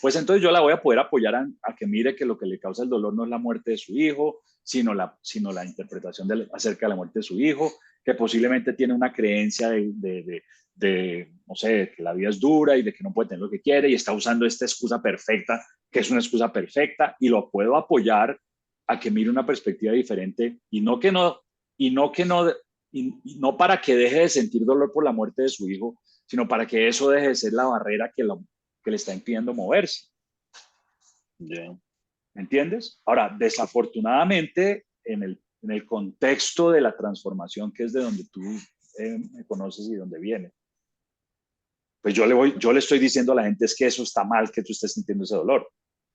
pues entonces yo la voy a poder apoyar a que mire que lo que le causa el dolor no es la muerte de su hijo, sino la interpretación acerca de la muerte de su hijo, que posiblemente tiene una creencia no sé, que la vida es dura y de que no puede tener lo que quiere y está usando esta excusa perfecta, que es una excusa perfecta, y lo puedo apoyar a que mire una perspectiva diferente y no que no, y no que no, y no para que deje de sentir dolor por la muerte de su hijo, sino para que eso deje de ser la barrera que le está impidiendo moverse. Yeah. ¿Me entiendes? Ahora, desafortunadamente, en el contexto de la transformación, que es de donde tú me conoces y donde viene, pues yo le estoy diciendo a la gente es que eso está mal, que tú estés sintiendo ese dolor.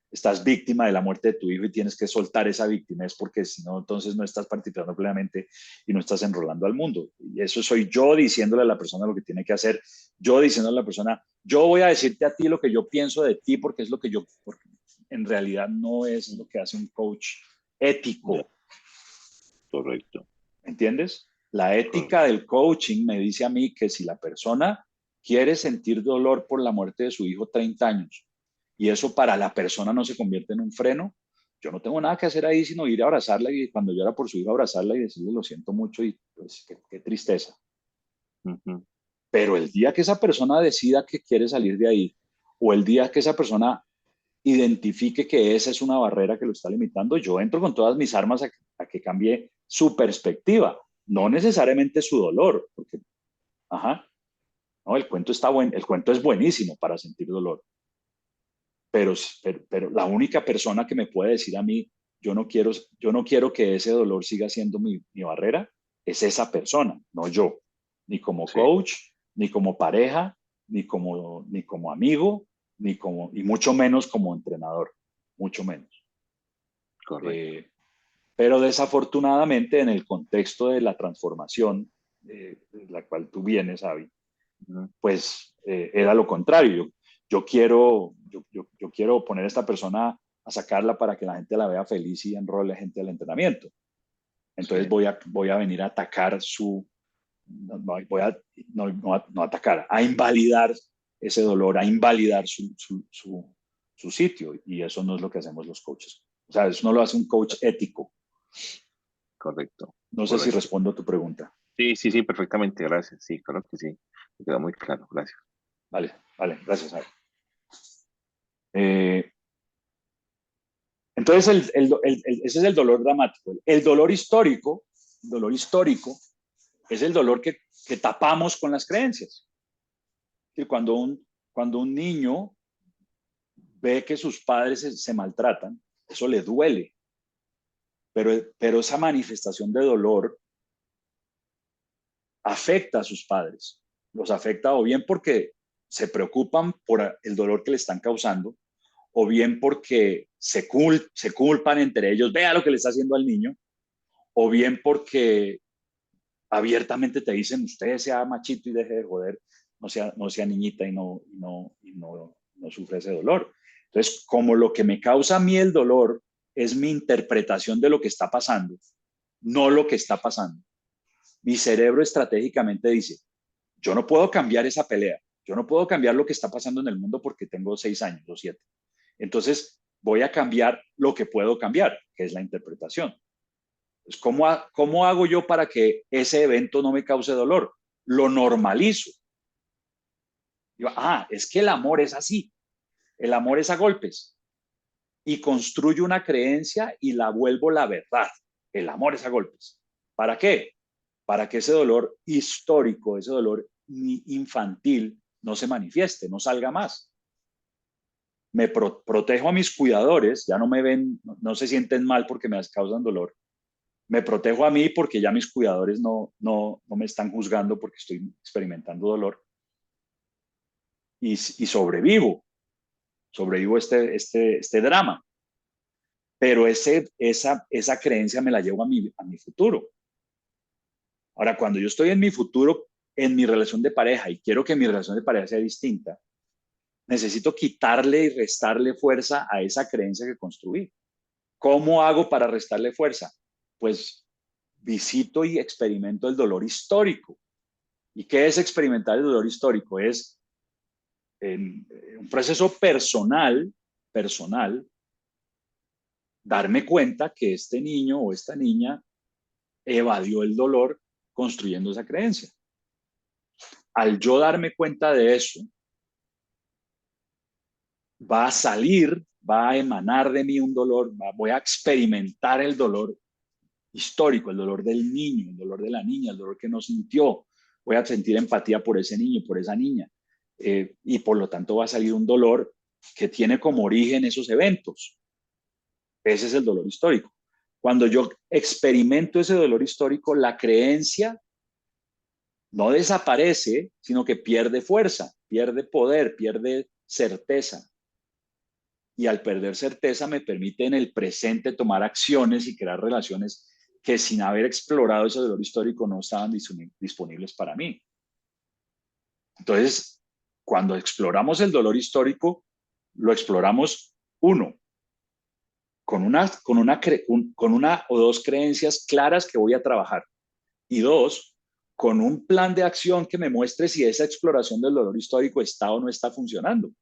Estás víctima de la muerte de tu hijo y tienes que soltar esa víctima, porque si no, entonces no estás participando plenamente y no estás enrolando al mundo. Y eso soy yo diciéndole a la persona lo que tiene que hacer, yo diciéndole a la persona, yo voy a decirte a ti lo que yo pienso de ti porque es lo que porque en realidad no es lo que hace un coach ético. Yeah. Correcto. ¿Entiendes? La ética del coaching me dice a mí que si la persona quiere sentir dolor por la muerte de su hijo 30 años y eso para la persona no se convierte en un freno, yo no tengo nada que hacer ahí sino ir a abrazarla y cuando llora por su hijo abrazarla y decirle lo siento mucho y pues qué tristeza. Uh-huh. Pero el día que esa persona decida que quiere salir de ahí o el día que esa persona identifique que esa es una barrera que lo está limitando, yo entro con todas mis armas a que cambie su perspectiva, no necesariamente su dolor, porque, ajá, no, el cuento el cuento es buenísimo para sentir dolor, pero la única persona que me puede decir a mí, yo no quiero que ese dolor siga siendo mi barrera, es esa persona, no yo, ni como coach, ni como pareja, ni como amigo, y mucho menos como entrenador, mucho menos. Correcto. Pero desafortunadamente en el contexto de la transformación de la cual tú vienes, Avi, pues era lo contrario. Yo quiero poner a esta persona a sacarla para que la gente la vea feliz y enrole gente al entrenamiento. Entonces voy a venir a atacar no atacar, a invalidar ese dolor, a invalidar su sitio. Y eso no es lo que hacemos los coaches. O sea, eso no lo hace un coach ético. Correcto. No sé si respondo a tu pregunta. Sí, perfectamente, gracias. Sí, claro que sí. Me queda muy claro, gracias. Vale, gracias. Entonces, ese es el dolor dramático. El dolor histórico es el dolor que tapamos con las creencias. Y cuando un niño ve que sus padres se maltratan, eso le duele. Pero esa manifestación de dolor afecta a sus padres. Los afecta o bien porque se preocupan por el dolor que le están causando, o bien porque se culpan entre ellos, vea lo que le está haciendo al niño, o bien porque abiertamente te dicen, usted sea machito y deje de joder, no sea niñita y no sufre ese dolor. Entonces, como lo que me causa a mí el dolor es mi interpretación de lo que está pasando, no lo que está pasando. Mi cerebro estratégicamente dice, yo no puedo cambiar esa pelea, yo no puedo cambiar lo que está pasando en el mundo porque tengo 6 años o 7. Entonces, voy a cambiar lo que puedo cambiar, que es la interpretación. Pues, ¿cómo hago yo para que ese evento no me cause dolor? Lo normalizo. Digo, es que el amor es así. El amor es a golpes. y construyo una creencia y la vuelvo la verdad. El amor es a golpes. ¿Para qué? Para que ese dolor histórico, ese dolor infantil no se manifieste, no salga más. Me protejo a mis cuidadores, ya no me ven, no se sienten mal porque me causan dolor. Me protejo a mí porque ya mis cuidadores no me están juzgando porque estoy experimentando dolor. Y sobrevivo este drama. Pero esa creencia me la llevo a mi futuro. Ahora, cuando yo estoy en mi futuro, en mi relación de pareja, y quiero que mi relación de pareja sea distinta, necesito quitarle y restarle fuerza a esa creencia que construí. ¿Cómo hago para restarle fuerza? Pues visito y experimento el dolor histórico. ¿Y qué es experimentar el dolor histórico? Es un proceso personal, darme cuenta que este niño o esta niña evadió el dolor construyendo esa creencia. Al yo darme cuenta de eso, va a salir, va a emanar de mí un dolor, voy a experimentar el dolor histórico, el dolor del niño, el dolor de la niña, el dolor que no sintió. Voy a sentir empatía por ese niño, por esa niña. Y por lo tanto va a salir un dolor que tiene como origen esos eventos. Ese es el dolor histórico. Cuando yo experimento ese dolor histórico, la creencia no desaparece, sino que pierde fuerza, pierde poder, pierde certeza. Y al perder certeza me permite en el presente tomar acciones y crear relaciones que sin haber explorado ese dolor histórico no estaban disponibles para mí. Entonces, cuando exploramos el dolor histórico, lo exploramos con una o dos creencias claras que voy a trabajar. Y dos, con un plan de acción que me muestre si esa exploración del dolor histórico está o no está funcionando.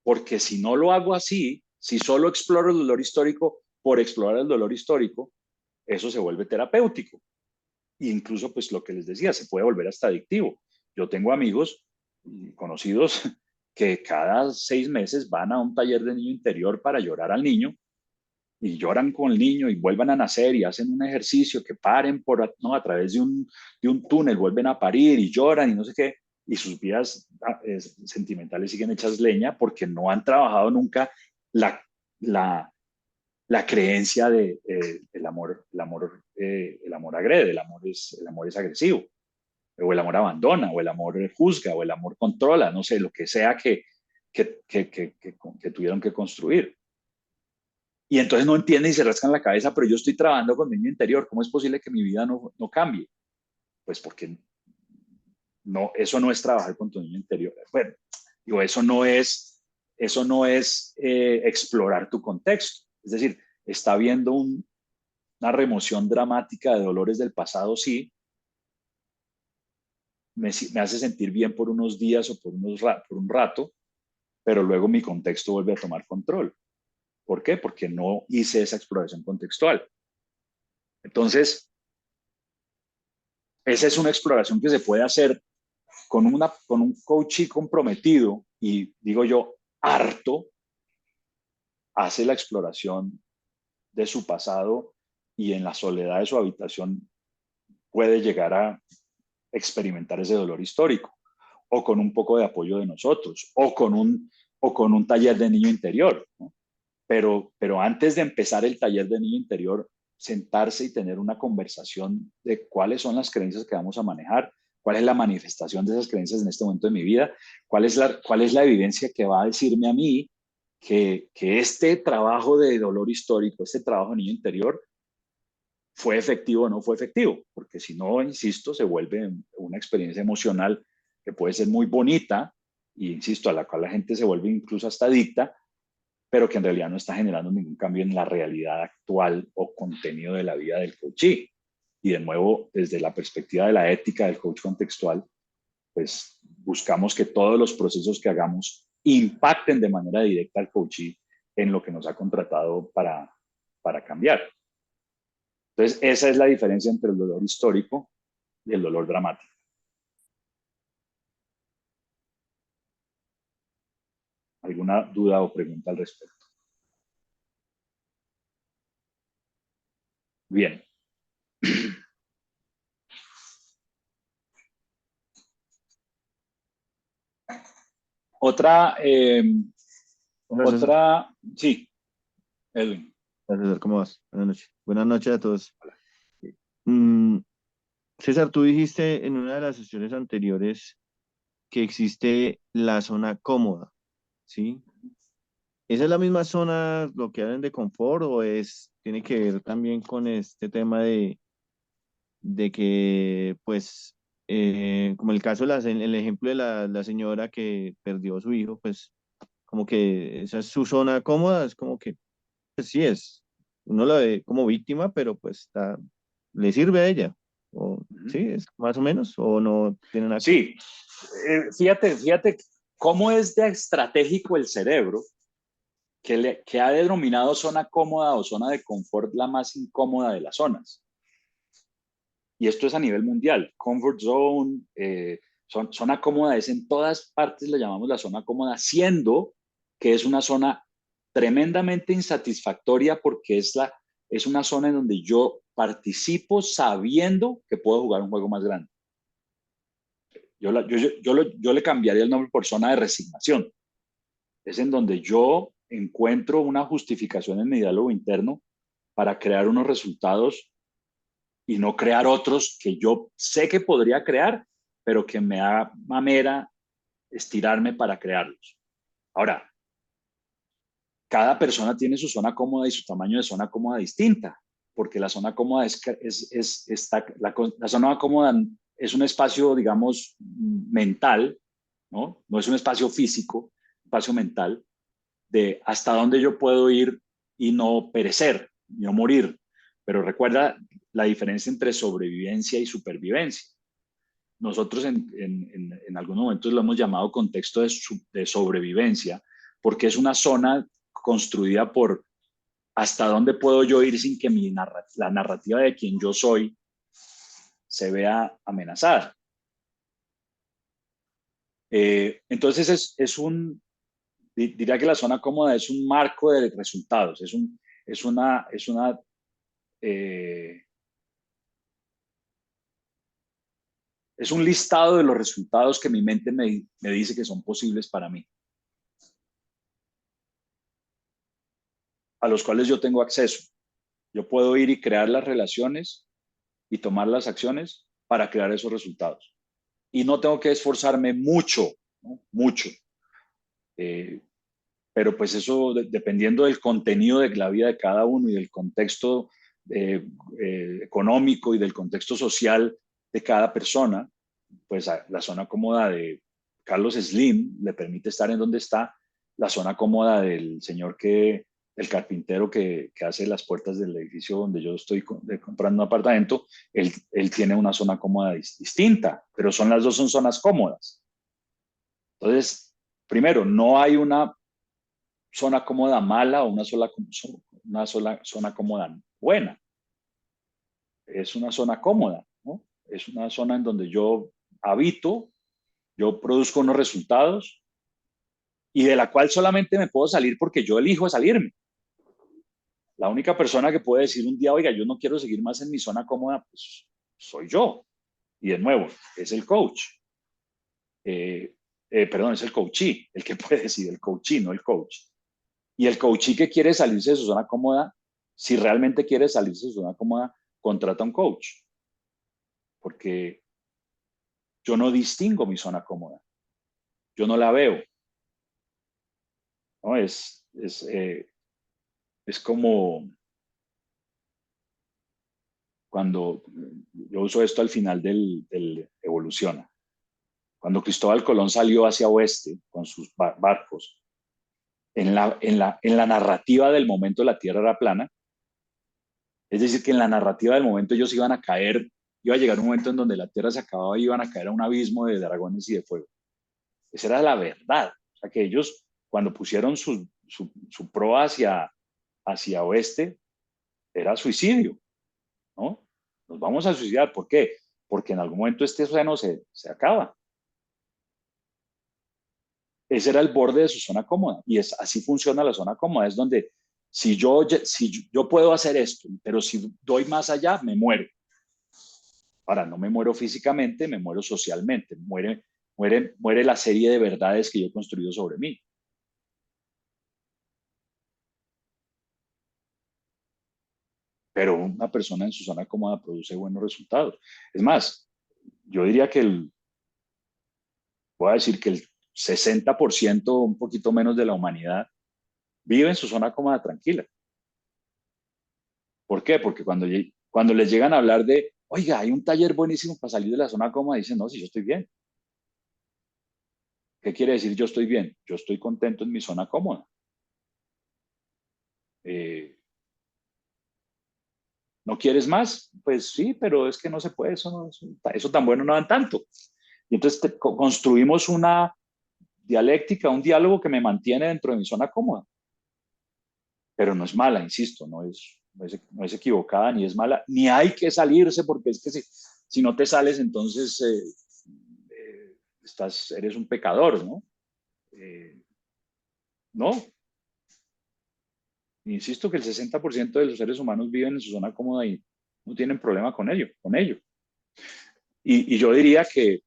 Porque si no lo hago así, si solo exploro el dolor histórico por explorar el dolor histórico, eso se vuelve terapéutico. E incluso, pues lo que les decía, se puede volver hasta adictivo. Yo tengo amigos conocidos que cada 6 meses van a un taller de niño interior para llorar al niño y lloran con el niño y vuelvan a nacer y hacen un ejercicio que paren a través de un túnel, vuelven a parir y lloran y no sé qué, y sus vidas sentimentales siguen hechas leña porque no han trabajado nunca la, la, la creencia de el amor agrede, el amor es agresivo, o el amor abandona, o el amor juzga, o el amor controla, no sé, lo que sea que tuvieron que construir. Y entonces no entienden y se rascan la cabeza, pero yo estoy trabajando con mi niño interior, ¿cómo es posible que mi vida no cambie? Pues porque eso no es trabajar con tu niño interior. Bueno, digo, eso no es explorar tu contexto. Es decir, está habiendo una remoción dramática de dolores del pasado, sí, me hace sentir bien por unos días o por un rato, pero luego mi contexto vuelve a tomar control. ¿Por qué? Porque no hice esa exploración contextual. Entonces, esa es una exploración que se puede hacer con un coach comprometido y digo yo, harto, hace la exploración de su pasado y en la soledad de su habitación puede llegar a experimentar ese dolor histórico, o con un poco de apoyo de nosotros, o con un taller de niño interior, ¿no? Pero antes de empezar el taller de niño interior, sentarse y tener una conversación de cuáles son las creencias que vamos a manejar, cuál es la manifestación de esas creencias en este momento de mi vida, cuál es la evidencia que va a decirme a mí que este trabajo de dolor histórico, este trabajo de niño interior, fue efectivo o no fue efectivo, porque si no, insisto, se vuelve una experiencia emocional que puede ser muy bonita, y insisto, a la cual la gente se vuelve incluso hasta adicta, pero que en realidad no está generando ningún cambio en la realidad actual o contenido de la vida del coachee. Y de nuevo, desde la perspectiva de la ética del coach contextual, pues buscamos que todos los procesos que hagamos impacten de manera directa al coachee en lo que nos ha contratado para cambiar. Entonces, esa es la diferencia entre el dolor histórico y el dolor dramático. ¿Alguna duda o pregunta al respecto? Bien. Otra, Hola, César. Sí, Edwin. Hola, César, ¿cómo vas? Buenas noches. Buenas noches a todos. Mm, César, tú dijiste en una de las sesiones anteriores que existe la zona cómoda, ¿sí? ¿Esa es la misma zona, lo que hablan de confort, o tiene que ver también con este tema de que, pues, como el caso, el ejemplo de la señora que perdió a su hijo, pues, como que esa es su zona cómoda, es como que, pues sí es, uno la ve como víctima, pero pues le sirve a ella, o Ujú. sí, es más o menos, o no tiene nada que ver. Sí, fíjate cómo es de estratégico el cerebro que ha denominado zona cómoda o zona de confort la más incómoda de las zonas. Y esto es a nivel mundial. Comfort zone, zona cómoda es en todas partes, le llamamos la zona cómoda, siendo que es una zona tremendamente insatisfactoria porque es una zona en donde yo participo sabiendo que puedo jugar un juego más grande. Yo le cambiaría el nombre por zona de resignación. Es en donde yo encuentro una justificación en mi diálogo interno para crear unos resultados y no crear otros que yo sé que podría crear, pero que me da mamera estirarme para crearlos. Ahora, cada persona tiene su zona cómoda y su tamaño de zona cómoda distinta, porque la zona cómoda la zona cómoda es un espacio, digamos, mental, ¿no? No es un espacio físico, un espacio mental, de hasta dónde yo puedo ir y no perecer, y no morir. Pero recuerda la diferencia entre sobrevivencia y supervivencia. Nosotros en algunos momentos lo hemos llamado contexto de sobrevivencia, porque es una zona construida por hasta dónde puedo yo ir sin que la narrativa de quien yo soy se vea amenazada. Entonces diría que la zona cómoda es un marco de resultados, eh, es un listado de los resultados que mi mente me dice que son posibles para mí, a los cuales yo tengo acceso. Yo puedo ir y crear las relaciones y tomar las acciones para crear esos resultados. Y no tengo que esforzarme mucho, ¿no? Mucho. Eh, pero pues eso, dependiendo del contenido de la vida de cada uno y del contexto eh, económico y del contexto social de cada persona, pues la zona cómoda de Carlos Slim le permite estar en donde está, la zona cómoda del señor el carpintero que hace las puertas del edificio donde yo estoy comprando un apartamento, él tiene una zona cómoda distinta, pero las dos son zonas cómodas. Entonces, primero, no hay una zona cómoda mala o una sola zona cómoda buena. Es una zona cómoda, ¿no? Es una zona en donde yo habito, yo produzco unos resultados y de la cual solamente me puedo salir porque yo elijo salirme. La única persona que puede decir un día, oiga, yo no quiero seguir más en mi zona cómoda, pues soy yo. Y de nuevo, es el coach. Perdón, es el coachee, el que puede decir, el coachee, no el coach. Y el coachee que quiere salirse de su zona cómoda, si realmente quiere salirse de su zona cómoda, contrata un coach. Porque yo no distingo mi zona cómoda. Yo no la veo. ¿No? Es como cuando yo uso esto al final del Evoluciona. Cuando Cristóbal Colón salió hacia oeste con sus barcos, en la narrativa del momento la Tierra era plana, es decir, que en la narrativa del momento ellos iban a caer, iba a llegar un momento en donde la Tierra se acababa y iban a caer a un abismo de dragones y de fuego. Esa era la verdad. O sea, que ellos, cuando pusieron su proa hacia oeste, era suicidio, ¿no? Nos vamos a suicidar. ¿Por qué? Porque en algún momento este océano se acaba. Ese era el borde de su zona cómoda. Y así funciona la zona cómoda. Es donde Si yo puedo hacer esto, pero si doy más allá, me muero. Ahora, no me muero físicamente, me muero socialmente. Muere la serie de verdades que yo he construido sobre mí. Pero una persona en su zona cómoda produce buenos resultados. Es más, yo diría voy a decir que el 60%, un poquito menos de la humanidad, vive en su zona cómoda tranquila. ¿Por qué? Porque cuando les llegan a hablar de, oiga, hay un taller buenísimo para salir de la zona cómoda, dicen, no, si yo estoy bien. ¿Qué quiere decir yo estoy bien? Yo estoy contento en mi zona cómoda. Eh, ¿No quieres más? Pues sí, pero es que no se puede, eso tan bueno no dan tanto. Y entonces construimos una dialéctica, un diálogo que me mantiene dentro de mi zona cómoda. Pero no es mala, insisto, no es equivocada, ni es mala, ni hay que salirse, porque es que si no te sales, entonces eres un pecador, ¿no? No, insisto que el 60% de los seres humanos viven en su zona cómoda y no tienen problema con ello. Y yo diría que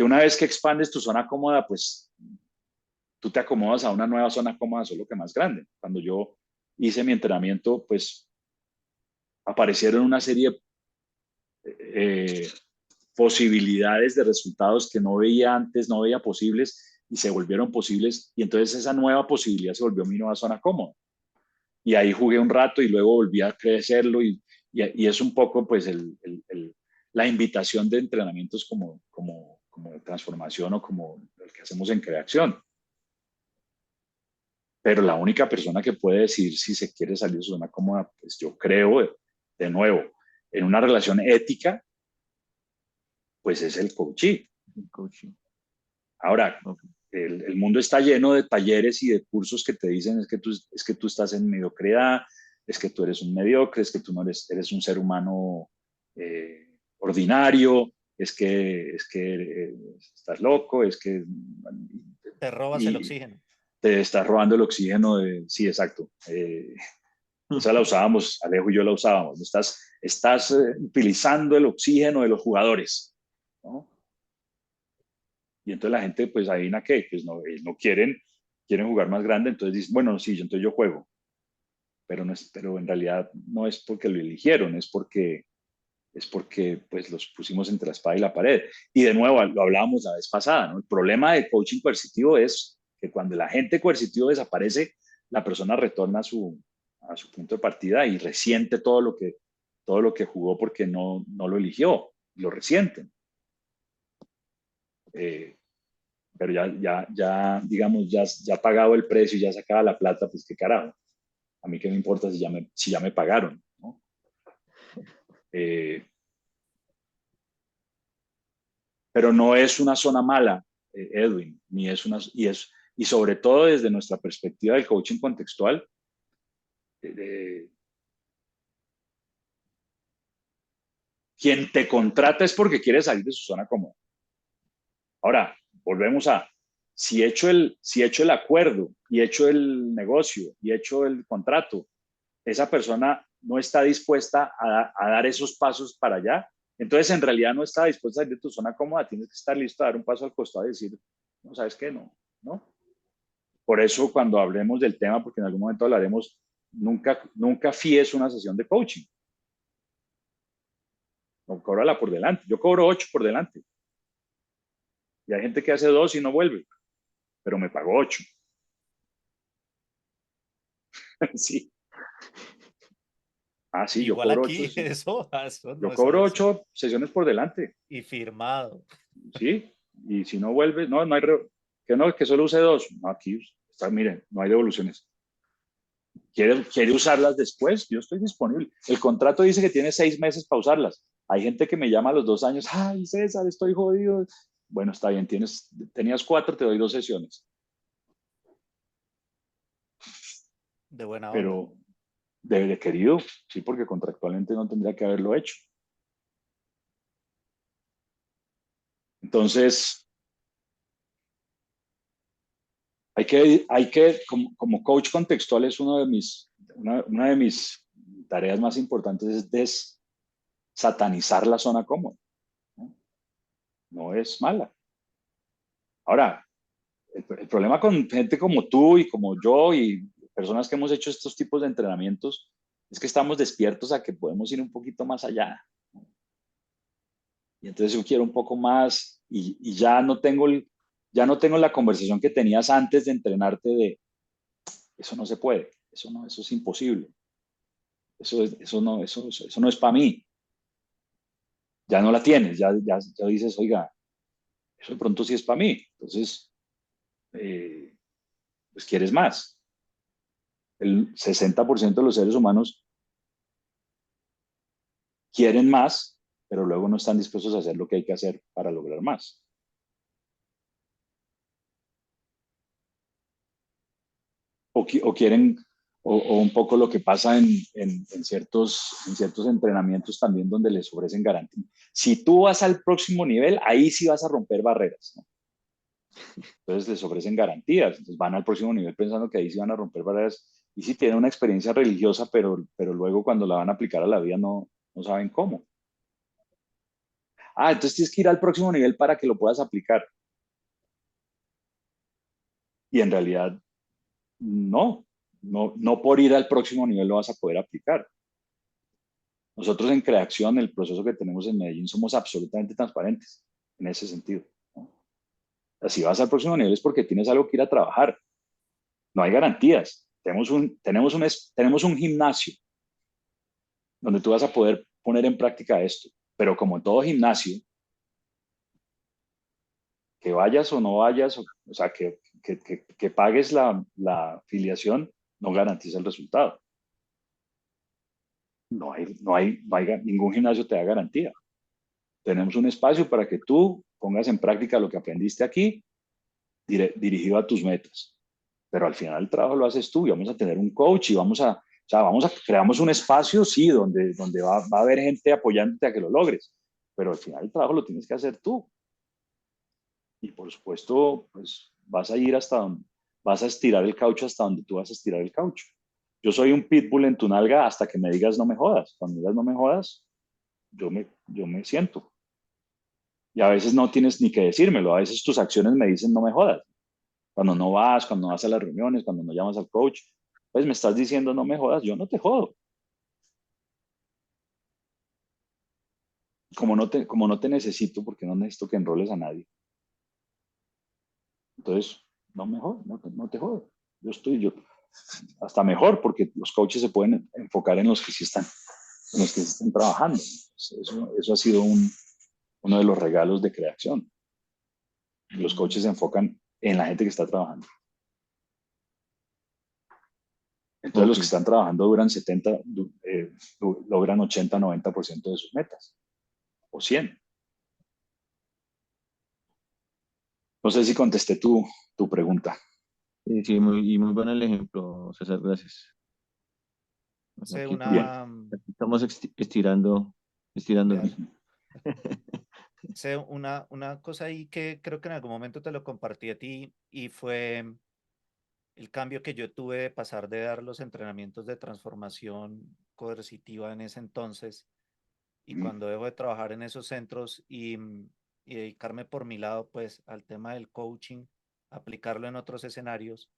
una vez que expandes tu zona cómoda, pues tú te acomodas a una nueva zona cómoda, solo que más grande. Cuando yo hice mi entrenamiento, pues aparecieron una serie de posibilidades de resultados que no veía antes, no veía posibles y se volvieron posibles. Y entonces esa nueva posibilidad se volvió mi nueva zona cómoda. Y ahí jugué un rato y luego volví a crecerlo y es un poco pues la invitación de entrenamientos como de transformación o como el que hacemos en creación. Pero la única persona que puede decir si se quiere salir de su zona cómoda, pues yo creo, de nuevo, en una relación ética, pues es el coachee. Ahora, el mundo está lleno de talleres y de cursos que te dicen es que tú estás en mediocridad, es que tú eres un mediocre, es que tú no eres un ser humano ordinario, es que estás loco, es que... Te robas el Y oxígeno. te estás robando el oxígeno sí, exacto. Esa la usábamos, Alejo y yo la usábamos. Estás utilizando el oxígeno de los jugadores, ¿no? Y entonces la gente, pues adivina qué, pues no, no quieren jugar más grande, entonces dicen, bueno, sí, entonces yo juego. Pero en realidad no es porque lo eligieron, es porque pues los pusimos entre la espada y la pared. Y de nuevo, lo hablábamos la vez pasada, ¿no? El problema de coaching coercitivo es que cuando el agente coercitivo desaparece, la persona retorna a su punto de partida y resiente todo lo que jugó porque no lo eligió, lo resienten. Pero ya, digamos, ya pagado el precio, ya sacaba la plata, pues qué carajo. A mí qué me importa si ya me pagaron, ¿no? Pero no es una zona mala, Edwin, y sobre todo desde nuestra perspectiva del coaching contextual, eh, quien te contrata es porque quiere salir de su zona cómoda. Ahora, volvemos si he hecho el acuerdo y he hecho el negocio y he hecho el contrato, esa persona no está dispuesta a dar esos pasos para allá, entonces en realidad no está dispuesta a salir de tu zona cómoda, tienes que estar listo a dar un paso al costado y decir, no, ¿sabes qué? No, ¿no? Por eso cuando hablemos del tema, porque en algún momento hablaremos, nunca fíes una sesión de coaching. No, cóbrala por delante. Yo cobro 8 por delante. Y hay gente que hace 2 y no vuelve, pero me pagó 8. Sí. Ah, sí, yo Igual cobro 8. aquí, eso Yo no, cobro eso. 8 sesiones por delante. Y firmado. Sí. Y si no vuelves, no hay que no, que solo use 2. No, aquí miren, no hay devoluciones. ¿Quiere usarlas después? Yo estoy disponible. El contrato dice que tiene 6 meses para usarlas. Hay gente que me llama a los 2 años. Ay, César, estoy jodido. Bueno, está bien, tenías 4, te doy 2 sesiones. De buena onda. Pero de querido, sí, porque contractualmente no tendría que haberlo hecho. Entonces, como coach contextual es una de mis tareas más importantes es desatanizar la zona cómoda. ¿No? No es mala. Ahora, el problema con gente como tú y como yo y personas que hemos hecho estos tipos de entrenamientos es que estamos despiertos a que podemos ir un poquito más allá. Y entonces yo quiero un poco más y ya no tengo la conversación que tenías antes de entrenarte de eso no se puede, eso es imposible, eso no es para mí. Ya no la tienes, ya dices, oiga, eso de pronto sí es para mí. Entonces, pues quieres más. El 60% de los seres humanos quieren más, pero luego no están dispuestos a hacer lo que hay que hacer para lograr más. O quieren, o un poco lo que pasa en ciertos entrenamientos también donde les ofrecen garantía. Si tú vas al próximo nivel, ahí sí vas a romper barreras, ¿no? Entonces les ofrecen garantías, entonces van al próximo nivel pensando que ahí sí van a romper barreras y sí tienen una experiencia religiosa, pero luego cuando la van a aplicar a la vida no saben cómo. Ah, entonces tienes que ir al próximo nivel para que lo puedas aplicar. Y en realidad no por ir al próximo nivel lo vas a poder aplicar. Nosotros en Creación, el proceso que tenemos en Medellín, somos absolutamente transparentes en ese sentido, ¿no? Si vas al próximo nivel es porque tienes algo que ir a trabajar. No hay garantías. Tenemos un gimnasio donde tú vas a poder poner en práctica esto. Pero como en todo gimnasio, que vayas o no vayas, o sea, que pagues la afiliación, no garantiza el resultado. Ningún gimnasio te da garantía. Tenemos un espacio para que tú pongas en práctica lo que aprendiste aquí, dirigido a tus metas. Pero al final el trabajo lo haces tú y vamos a tener un coach y creamos un espacio, sí, donde va a haber gente apoyándote a que lo logres. Pero al final el trabajo lo tienes que hacer tú. Y por supuesto, pues vas a estirar el caucho hasta donde tú vas a estirar el caucho. Yo soy un pitbull en tu nalga hasta que me digas no me jodas. Cuando me digas no me jodas, yo me siento. Y a veces no tienes ni que decírmelo, a veces tus acciones me dicen no me jodas. Cuando no vas a las reuniones, cuando no llamas al coach, pues me estás diciendo no me jodas, yo no te jodo. Como no te necesito, porque no necesito que enroles a nadie. Entonces, no me jodas, no te jodo. Yo hasta mejor, porque los coaches se pueden enfocar en los que sí están trabajando. Eso ha sido uno de los regalos de Creación. Los coaches se enfocan en la gente que está trabajando. Entonces los que están trabajando logran 80, 90% de sus metas. O 100. No sé si contesté tu pregunta. Sí, sí, muy bueno el ejemplo, César, gracias. Sé Aquí una, estamos estirando el ya, sé una cosa ahí que creo que en algún momento te lo compartí a ti y fue el cambio que yo tuve de pasar de dar los entrenamientos de transformación coercitiva en ese entonces y cuando dejo de trabajar en esos centros y dedicarme por mi lado pues al tema del coaching, aplicarlo en otros escenarios,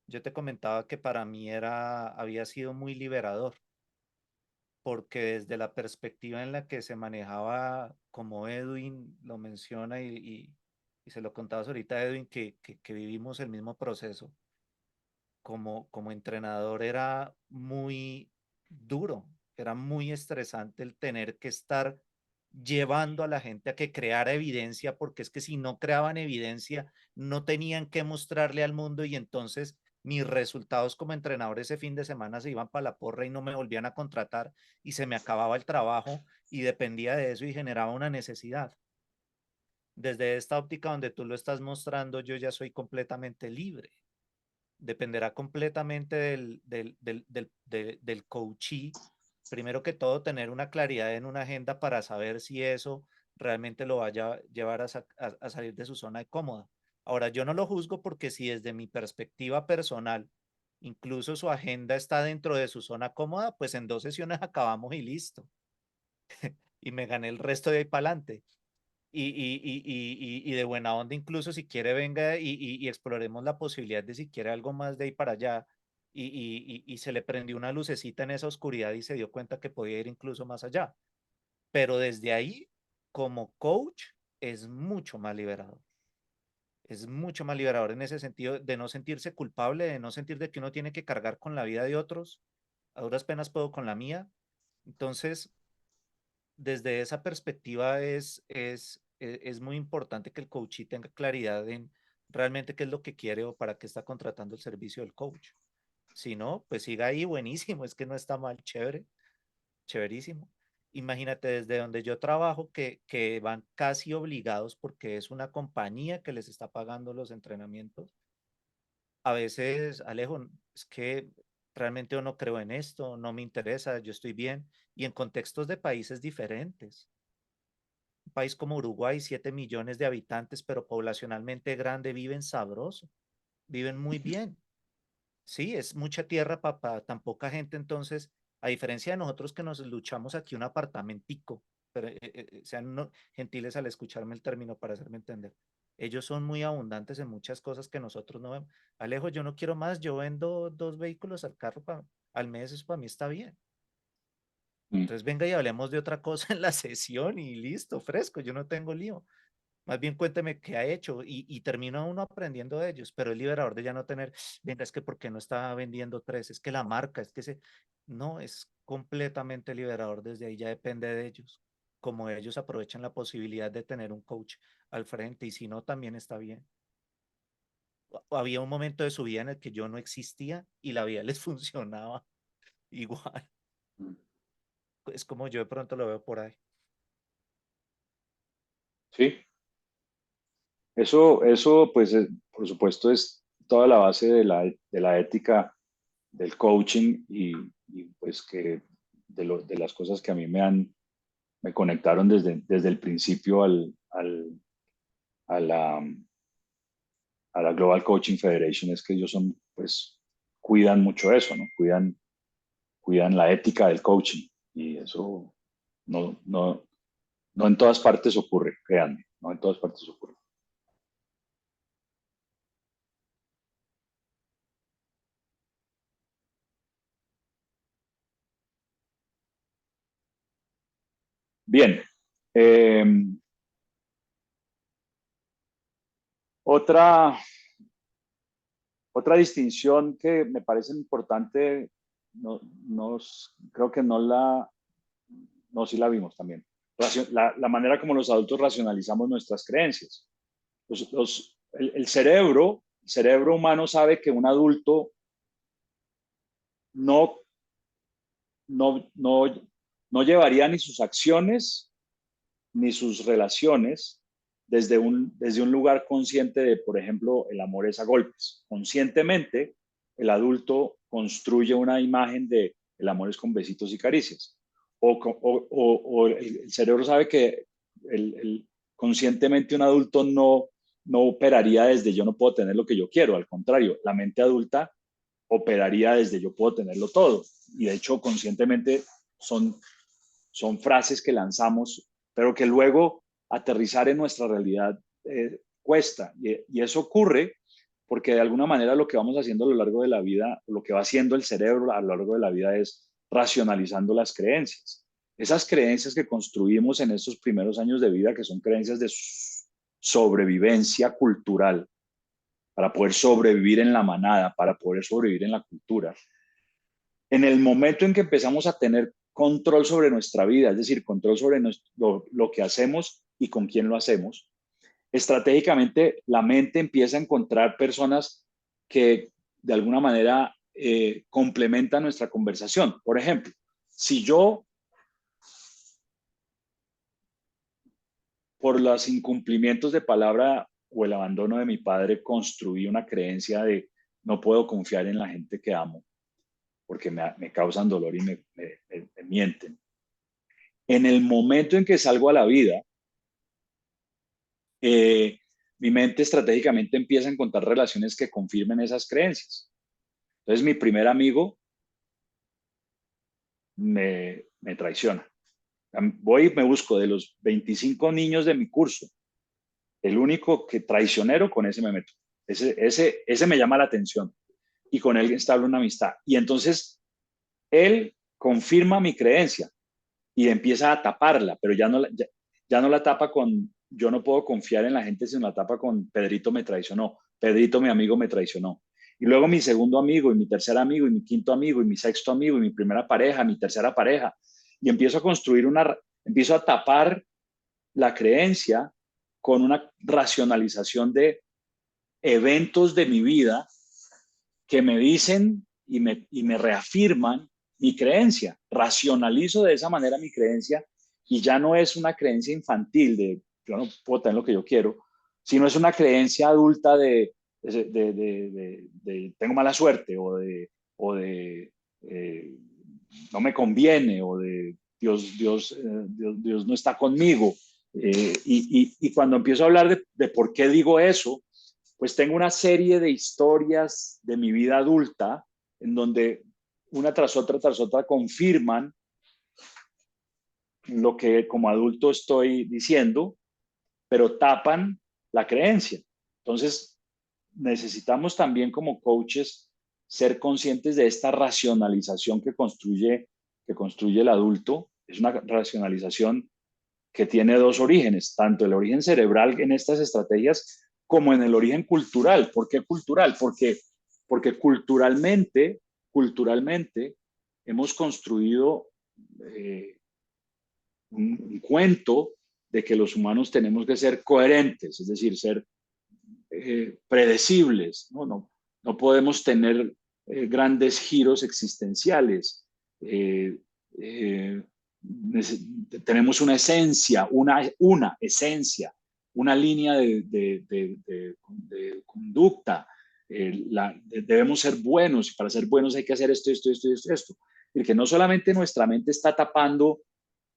yo te comentaba que para mí había sido muy liberador porque desde la perspectiva en la que se manejaba, como Edwin lo menciona y se lo contabas ahorita a Edwin, que vivimos el mismo proceso, como entrenador era muy duro, era muy estresante el tener que estar llevando a la gente a que creara evidencia, porque es que si no creaban evidencia, no tenían que mostrarle al mundo y entonces mis resultados como entrenador ese fin de semana se iban para la porra y no me volvían a contratar y se me acababa el trabajo y dependía de eso y generaba una necesidad. Desde esta óptica donde tú lo estás mostrando, yo ya soy completamente libre. Dependerá completamente del coachee. Primero que todo, tener una claridad en una agenda para saber si eso realmente lo vaya a llevar a salir de su zona de cómoda. Ahora, yo no lo juzgo porque si desde mi perspectiva personal, incluso su agenda está dentro de su zona cómoda, pues en 2 sesiones acabamos y listo. Y me gané el resto de ahí para adelante. Y de buena onda, incluso si quiere, venga y exploremos la posibilidad de si quiere algo más de ahí para allá. Y se le prendió una lucecita en esa oscuridad y se dio cuenta que podía ir incluso más allá. Pero desde ahí, como coach, es mucho más liberador. Es mucho más liberador en ese sentido de no sentirse culpable, de no sentir de que uno tiene que cargar con la vida de otros. A duras penas puedo con la mía. Entonces, desde esa perspectiva es muy importante que el coach tenga claridad en realmente qué es lo que quiere o para qué está contratando el servicio del coach. Si no, pues siga ahí, buenísimo, es que no está mal, chévere, chéverísimo. Imagínate desde donde yo trabajo que van casi obligados porque es una compañía que les está pagando los entrenamientos. A veces, Alejo, es que realmente yo no creo en esto, no me interesa, yo estoy bien. Y en contextos de países diferentes. Un país como Uruguay, 7 millones de habitantes, pero poblacionalmente grande, viven sabroso, viven muy bien. Sí, es mucha tierra para tan poca gente, entonces, a diferencia de nosotros que nos luchamos aquí un apartamentico, pero sean gentiles al escucharme el término para hacerme entender. Ellos son muy abundantes en muchas cosas que nosotros no vemos. Alejo, yo no quiero más, yo vendo 2 vehículos al carro al mes, eso para mí está bien. Mm. Entonces venga y hablemos de otra cosa en la sesión y listo, fresco, yo no tengo lío. Más bien cuénteme qué ha hecho y termina uno aprendiendo de ellos, pero es liberador de ya no tener, venga, es que ¿por qué no está vendiendo 3? Es que la marca, es que no, es completamente liberador desde ahí, ya depende de ellos, como ellos aprovechan la posibilidad de tener un coach al frente y si no, también está bien. Había un momento de su vida en el que yo no existía y la vida les funcionaba igual. Mm. Es como yo de pronto lo veo por ahí. Sí, eso pues por supuesto es toda la base de la ética del coaching y pues que de las cosas que a mí me conectaron desde el principio a a la Global Coaching Federation es que ellos son, pues, cuidan mucho eso, ¿no? Cuidan la ética del coaching y eso no, no, no en todas partes ocurre, créanme, no en todas partes ocurre. Bien, eh, otra, otra distinción que me parece importante, no, creo que no, sí la vimos también. La manera como los adultos racionalizamos nuestras creencias. El cerebro humano sabe que un adulto no, no, no, no llevaría ni sus acciones ni sus relaciones desde un lugar consciente de, por ejemplo, el amor es a golpes. Conscientemente, el adulto construye una imagen de el amor es con besitos y caricias. O el cerebro sabe que conscientemente un adulto no operaría desde yo no puedo tener lo que yo quiero. Al contrario, la mente adulta operaría desde yo puedo tenerlo todo. Y de hecho, conscientemente son, son frases que lanzamos, pero que luego aterrizar en nuestra realidad cuesta. Y eso ocurre porque de alguna manera lo que vamos haciendo a lo largo de la vida, lo que va haciendo el cerebro a lo largo de la vida es racionalizando las creencias. Esas creencias que construimos en estos primeros años de vida, que son creencias de sobrevivencia cultural, para poder sobrevivir en la manada, para poder sobrevivir en la cultura. En el momento en que empezamos a tener control sobre nuestra vida, es decir, control sobre lo que hacemos y con quién lo hacemos, estratégicamente la mente empieza a encontrar personas que de alguna manera complementan nuestra conversación. Por ejemplo, si yo, por los incumplimientos de palabra o el abandono de mi padre, construí una creencia de no puedo confiar en la gente que amo porque me causan dolor y me mienten. En el momento en que salgo a la vida, mi mente estratégicamente empieza a encontrar relaciones que confirmen esas creencias. Entonces mi primer amigo me traiciona. Voy y me busco de los 25 niños de mi curso, el único que traicionero, con ese me meto. Ese me llama la atención y con él establo una amistad. Y entonces él confirma mi creencia y empieza a taparla, pero ya no la tapa con yo no puedo confiar en la gente, sino la tapa con Pedrito me traicionó, Pedrito mi amigo me traicionó. Y luego mi segundo amigo, y mi tercer amigo, y mi quinto amigo, y mi sexto amigo, y mi primera pareja, mi tercera pareja. Y empiezo a construir empiezo a tapar la creencia con una racionalización de eventos de mi vida que me dicen y me reafirman mi creencia. Racionalizo de esa manera mi creencia y ya no es una creencia infantil de yo no puedo tener lo que yo quiero, sino es una creencia adulta de tengo mala suerte o de no me conviene o de Dios no está conmigo. Y cuando empiezo a hablar de por qué digo eso, pues tengo una serie de historias de mi vida adulta en donde una tras otra confirman lo que como adulto estoy diciendo, pero tapan la creencia. Entonces, necesitamos también como coaches ser conscientes de esta racionalización que construye el adulto. Es una racionalización que tiene dos orígenes, tanto el origen cerebral en estas estrategias como en el origen cultural. ¿Por qué cultural? Porque culturalmente hemos construido un cuento de que los humanos tenemos que ser coherentes, es decir, ser predecibles, no podemos tener grandes giros existenciales. Eh, eh, tenemos una esencia, una esencia, una línea de conducta. Debemos ser buenos y para ser buenos hay que hacer esto. Y que no solamente nuestra mente está tapando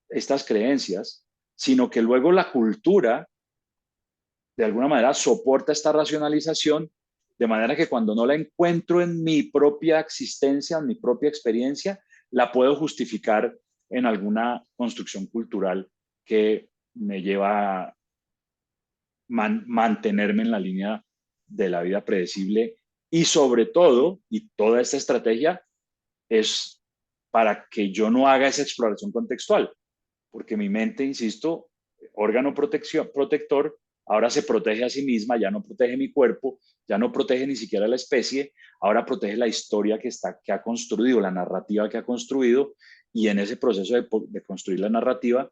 estas creencias, sino que luego la cultura de alguna manera soporta esta racionalización, de manera que cuando no la encuentro en mi propia existencia, en mi propia experiencia, la puedo justificar en alguna construcción cultural que me lleva a mantenerme en la línea de la vida predecible y sobre todo, y toda esta estrategia es para que yo no haga esa exploración contextual, porque mi mente, insisto, órgano protector, ahora se protege a sí misma, ya no protege mi cuerpo, ya no protege ni siquiera la especie, ahora protege la historia que ha construido, la narrativa que ha construido, y en ese proceso de construir la narrativa,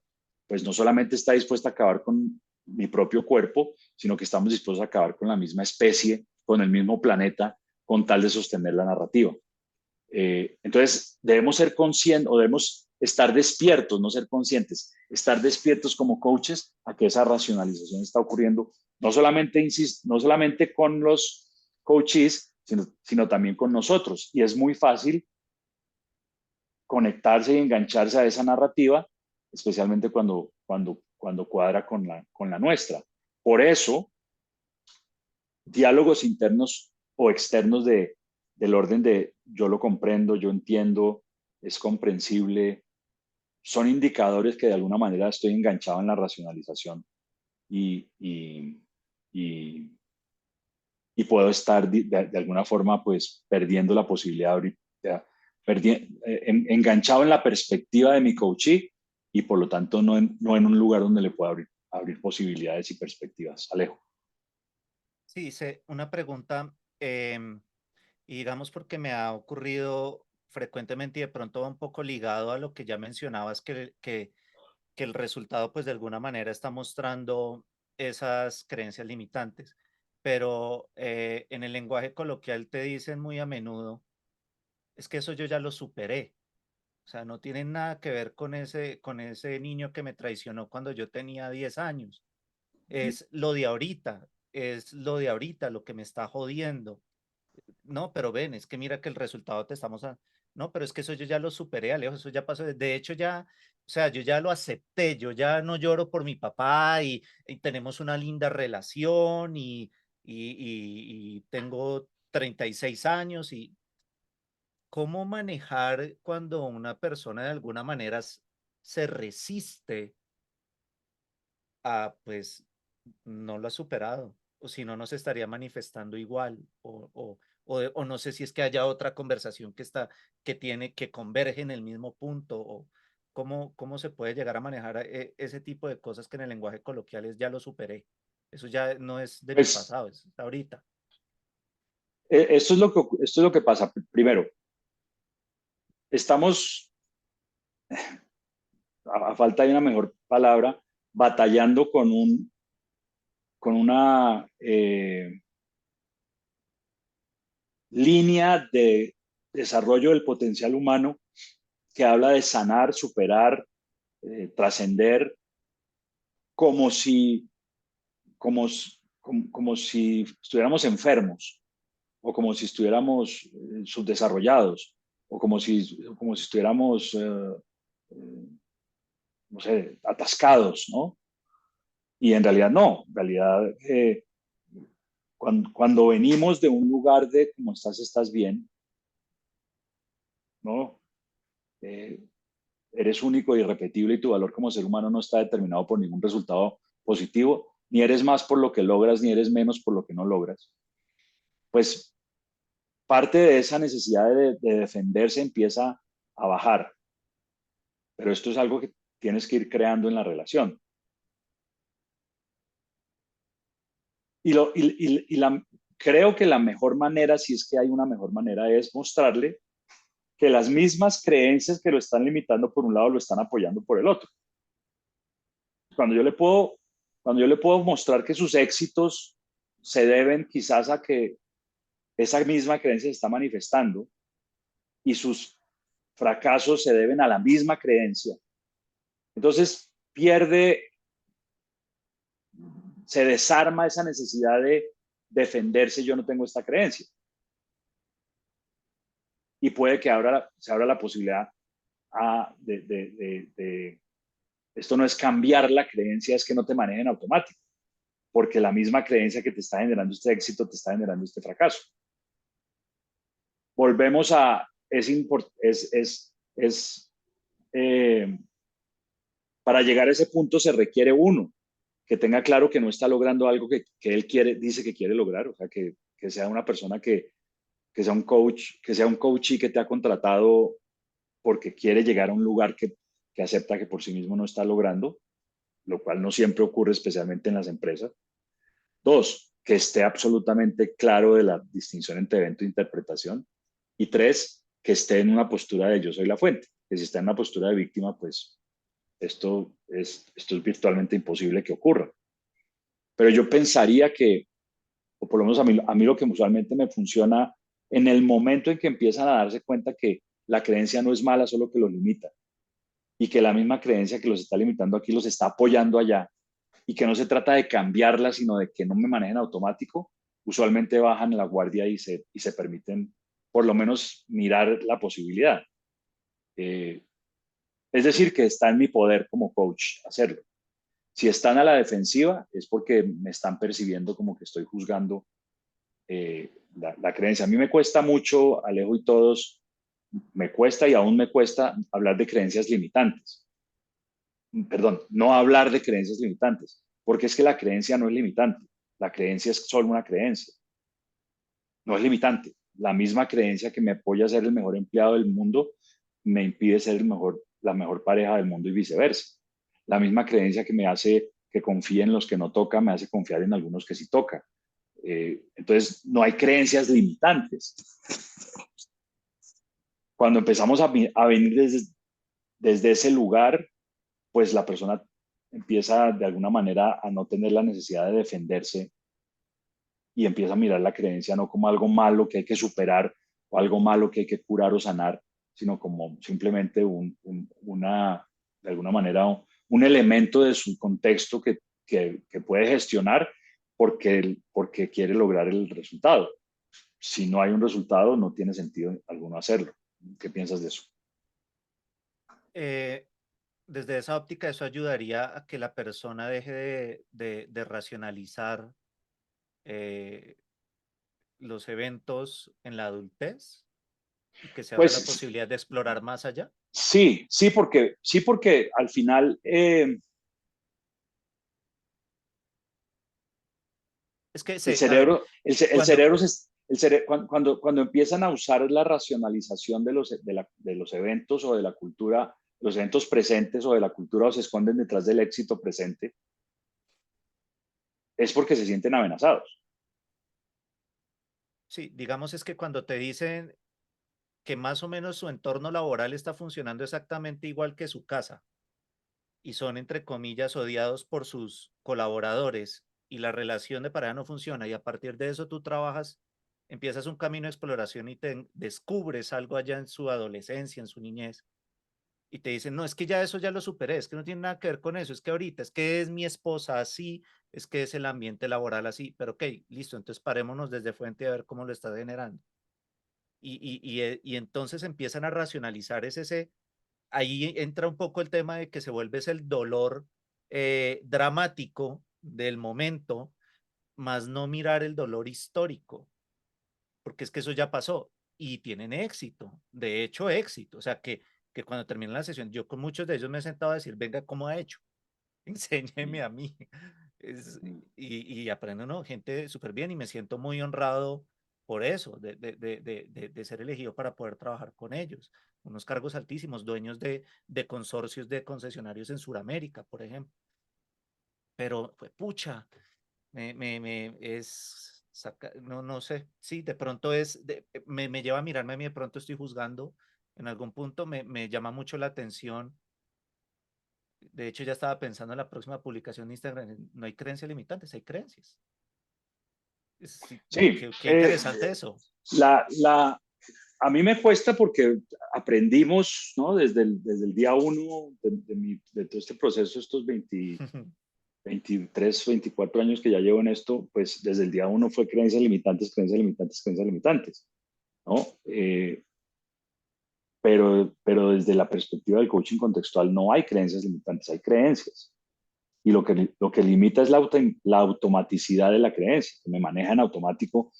pues no solamente está dispuesta a acabar con mi propio cuerpo, sino que estamos dispuestos a acabar con la misma especie, con el mismo planeta, con tal de sostener la narrativa. Entonces, debemos ser conscientes o debemos estar despiertos, no ser conscientes, estar despiertos como coaches a que esa racionalización está ocurriendo, no solamente con los coaches, sino también con nosotros. Y es muy fácil conectarse y engancharse a esa narrativa, especialmente cuando cuadra con la nuestra. Por eso, diálogos internos o externos del orden de yo lo comprendo, yo entiendo, es comprensible, son indicadores que de alguna manera estoy enganchado en la racionalización y, y, y, y puedo estar de alguna forma pues perdiendo la posibilidad de abrir, enganchado en la perspectiva de mi coachee y por lo tanto no en un lugar donde le pueda abrir posibilidades y perspectivas. Alejo. Sí, hice una pregunta, y digamos porque me ha ocurrido frecuentemente y de pronto va un poco ligado a lo que ya mencionabas, que el resultado pues de alguna manera está mostrando esas creencias limitantes, pero en el lenguaje coloquial te dicen muy a menudo, es que eso yo ya lo superé. O sea, no tiene nada que ver con ese niño que me traicionó cuando yo tenía 10 años. Es lo de ahorita, es lo de ahorita lo que me está jodiendo. No, pero ven, es que mira que el resultado te estamos No, pero es que eso yo ya lo superé, Alejo, eso ya pasó. De hecho, ya, o sea, yo ya lo acepté, yo ya no lloro por mi papá y tenemos una linda relación y tengo 36 años y cómo manejar cuando una persona de alguna manera se resiste a, pues, no lo ha superado, o si no, no se estaría manifestando igual, o no sé si es que haya otra conversación que tiene, que converge en el mismo punto, o cómo se puede llegar a manejar ese tipo de cosas que en el lenguaje coloquial es ya lo superé. Eso ya no es de mi Pues pasado, es ahorita. esto es lo que pasa. Primero, estamos, a falta de una mejor palabra, batallando con una línea de desarrollo del potencial humano que habla de sanar, superar, trascender, como si, como si estuviéramos enfermos, o como si estuviéramos subdesarrollados, o como si estuviéramos, eh, no sé, atascados, ¿no? Y en realidad no, en realidad cuando venimos de un lugar de cómo estás, estás bien, ¿no? Eh, Eres único y irrepetible y tu valor como ser humano no está determinado por ningún resultado positivo, ni eres más por lo que logras, ni eres menos por lo que no logras. Pues parte de esa necesidad de defenderse empieza a bajar, pero esto es algo que tienes que ir creando en la relación. Creo que la mejor manera, si es que hay una mejor manera, es mostrarle que las mismas creencias que lo están limitando por un lado lo están apoyando por el otro. Cuando yo le puedo, cuando yo le puedo mostrar que sus éxitos se deben quizás a que esa misma creencia se está manifestando y sus fracasos se deben a la misma creencia, entonces se desarma esa necesidad de defenderse, yo no tengo esta creencia. Y puede que se abra la posibilidad esto no es cambiar la creencia, es que no te manejen automático, porque la misma creencia que te está generando este éxito te está generando este fracaso. Volvemos a, eh, para llegar a ese punto se requiere uno que tenga claro que no está logrando algo que él dice que quiere lograr, o sea, que sea una persona que sea un coach, que sea un coach y que te ha contratado porque quiere llegar a un lugar que acepta que por sí mismo no está logrando, lo cual no siempre ocurre, especialmente en las empresas. Dos, que esté absolutamente claro de la distinción entre evento e interpretación. Y tres, que esté en una postura de yo soy la fuente. Que si está en una postura de víctima, pues esto es virtualmente imposible que ocurra. Pero yo pensaría que, o por lo menos a mí lo que usualmente me funciona, en el momento en que empiezan a darse cuenta que la creencia no es mala, solo que los limita, y que la misma creencia que los está limitando aquí los está apoyando allá, y que no se trata de cambiarla, sino de que no me manejen automático, usualmente bajan la guardia y se permiten por lo menos mirar la posibilidad. Es decir, que está en mi poder como coach hacerlo. Si están a la defensiva es porque me están percibiendo como que estoy juzgando la creencia. A mí me cuesta mucho, Alejo y todos, me cuesta y aún me cuesta hablar de creencias limitantes. Perdón, no hablar de creencias limitantes, porque es que la creencia no es limitante. La creencia es solo una creencia, no es limitante. La misma creencia que me apoya a ser el mejor empleado del mundo me impide ser la mejor pareja del mundo y viceversa. La misma creencia que me hace que confíe en los que no toca, me hace confiar en algunos que sí toca. Entonces, no hay creencias limitantes. Cuando empezamos a venir desde ese lugar, pues la persona empieza de alguna manera a no tener la necesidad de defenderse y empieza a mirar la creencia no como algo malo que hay que superar o algo malo que hay que curar o sanar, sino como simplemente de alguna manera, un elemento de su contexto que puede gestionar porque quiere lograr el resultado. Si no hay un resultado, no tiene sentido alguno hacerlo. ¿Qué piensas de eso? Desde esa óptica, eso ayudaría a que la persona deje de racionalizar los eventos en la adultez y que se abra la Pues posibilidad de explorar más allá. sí, porque al final Es que, el a ver, cerebro, cuando, cuando empiezan a usar la racionalización de los eventos o de la cultura, los eventos presentes o de la cultura o se esconden detrás del éxito presente, es porque se sienten amenazados. sí, digamos es que cuando te dicen que más o menos su entorno laboral está funcionando exactamente igual que su casa y son, entre comillas, odiados por sus colaboradores y la relación de pareja no funciona y a partir de eso tú trabajas, empiezas un camino de exploración y te descubres algo allá en su adolescencia, en su niñez y te dicen, no, es que ya eso ya lo superé, es que no tiene nada que ver con eso, es que ahorita, es que es mi esposa así, es que es el ambiente laboral así, pero ok, listo, entonces parémonos desde fuente a ver cómo lo está generando. Y entonces empiezan a racionalizar ese, ahí entra un poco el tema de que se vuelve es el dolor dramático del momento, más no mirar el dolor histórico, porque es que eso ya pasó y tienen éxito, de hecho éxito, o sea que cuando termina la sesión, yo con muchos de ellos me he sentado a decir, venga, ¿cómo ha hecho? Enséñeme a mí. Es, y aprendo, ¿no? Gente súper bien y me siento muy honrado por eso, de ser elegido para poder trabajar con ellos. Unos cargos altísimos, dueños de consorcios de concesionarios en Sudamérica, por ejemplo. Pero, fue pucha, no, no sé, sí, de pronto me lleva a mirarme a mí, de pronto estoy juzgando en algún punto, me llama mucho la atención. De hecho, ya estaba pensando en la próxima publicación de Instagram. No hay creencias limitantes, hay creencias. Sí, Sí, qué interesante eso. la, la, a mí me cuesta porque aprendimos, ¿no? Desde el día uno de todo este proceso, estos 23, 24 años que ya llevo en esto, pues desde el día uno fue creencias limitantes, creencias limitantes, creencias limitantes, ¿no? Pero desde la perspectiva del coaching contextual no hay creencias limitantes, hay creencias. Y lo que limita es la automaticidad de la creencia, que me maneja en automático.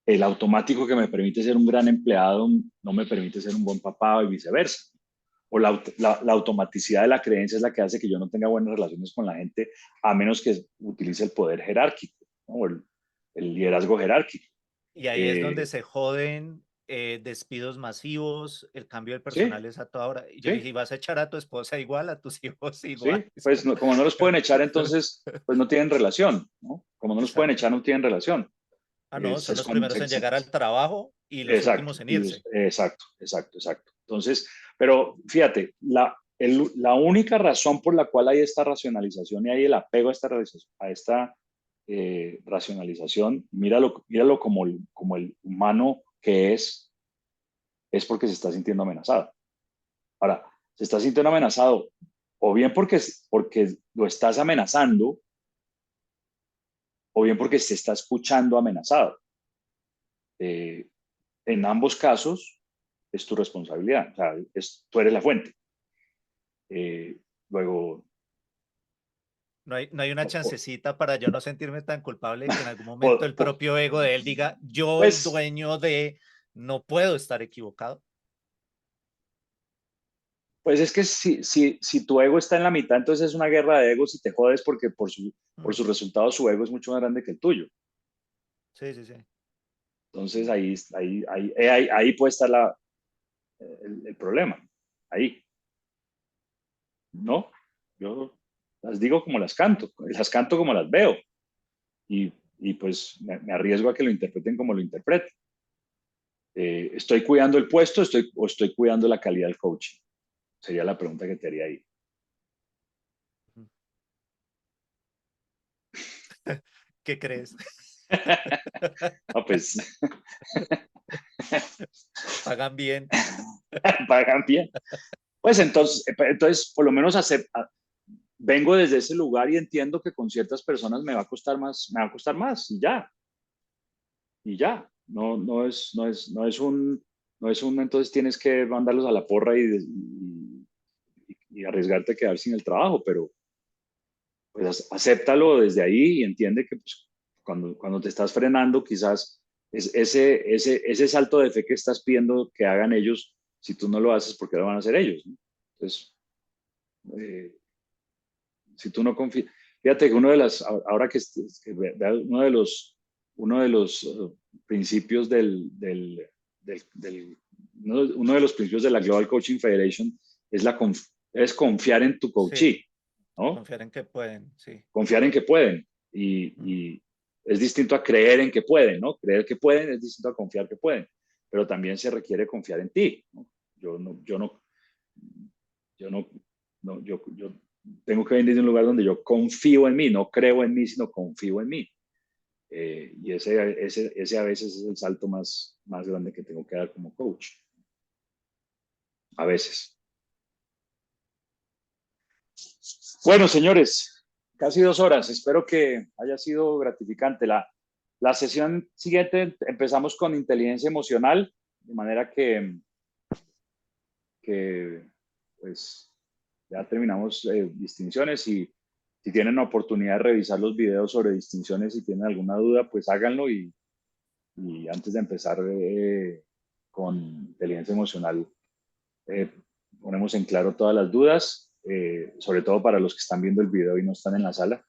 El automático que me permite ser un gran empleado no me permite ser un buen papá y viceversa. O la automaticidad de la creencia es la que hace que yo no tenga buenas relaciones con la gente, a menos que utilice el poder jerárquico, ¿no? O el liderazgo jerárquico. Y ahí es donde se joden despidos masivos, el cambio del Sí, personal es a toda hora. Y yo le sí, dije, ¿y vas a echar a tu esposa igual, a tus hijos sí. igual? Es Pues como, como no los pueden echar, entonces, pues no tienen relación, ¿no? Como no los pueden exacto. echar, no tienen relación. Ah, no, son los primeros en llegar al trabajo y los Exacto, últimos en irse. exacto. Entonces, pero fíjate, la única razón por la cual hay esta racionalización y hay el apego a esta racionalización, míralo como el humano que es porque se está sintiendo amenazado. Ahora, se está sintiendo amenazado o bien porque lo estás amenazando o bien porque se está escuchando amenazado. Eh, en ambos casos es tu responsabilidad, o sea, tú eres la fuente. Eh, luego, No hay una o- chancecita para yo no sentirme tan culpable que en algún momento o- el o- propio ego de él diga, yo el pues, dueño de, no puedo estar equivocado. pues es que si tu ego está en la mitad, entonces es una guerra de egos y te jodes porque por Mm, sus resultados su ego es mucho más grande que el tuyo. sí, sí, sí. Entonces ahí puede estar el problema. Ahí, ¿no? Yo las digo como las canto como las veo y pues me arriesgo a que lo interpreten como lo interpreten. ¿Estoy cuidando el puesto o estoy cuidando la calidad del coaching? Sería la pregunta que te haría ahí. ¿Qué crees? No, pues Pagan bien. pagan bien. Pues entonces por lo menos vengo desde ese lugar y entiendo que con ciertas personas me va a costar más y ya. No no es entonces tienes que mandarlos a la porra y arriesgarte a quedar sin el trabajo, pero pues acéptalo desde ahí y entiende que pues, cuando te estás frenando, quizás ese salto de fe que estás pidiendo que hagan ellos, si tú no lo haces, ¿por qué lo van a hacer ellos? ¿No? Entonces, si tú no confías, fíjate que ahora que uno de los principios uno de los principios de la Global Coaching Federation es confiar en tu coachee, Sí, ¿no? confiar en que pueden, sí. Confiar en que pueden y es distinto a creer en que pueden, ¿no? Creer que pueden es distinto a confiar que pueden, pero también se requiere confiar en ti, ¿no? Yo tengo que venir de un lugar donde yo confío en mí, no creo en mí, sino confío en mí. Y ese a veces es el salto más grande que tengo que dar como coach. A veces. Bueno, señores, casi 2 horas. Espero que haya sido gratificante. La sesión siguiente empezamos con inteligencia emocional, de manera que pues ya terminamos distinciones y si tienen la oportunidad de revisar los videos sobre distinciones, si tienen alguna duda, pues háganlo y antes de empezar con inteligencia emocional, ponemos en claro todas las dudas, sobre todo para los que están viendo el video y no están en la sala.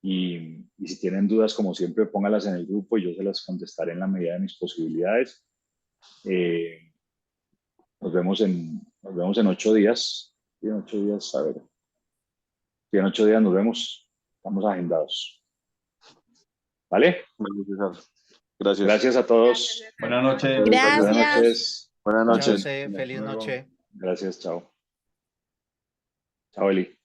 Y si tienen dudas, como siempre, póngalas en el grupo y yo se las contestaré en la medida de mis posibilidades. Nos vemos en 8 días. Sí, en 8 días, a ver. Sí, en 8 días nos vemos. Estamos agendados. ¿Vale? Gracias. Gracias a todos. Buenas noches. Buenas Gracias. noches. Buenas Chao, noches. feliz noche. Gracias, chao. Chao, Eli.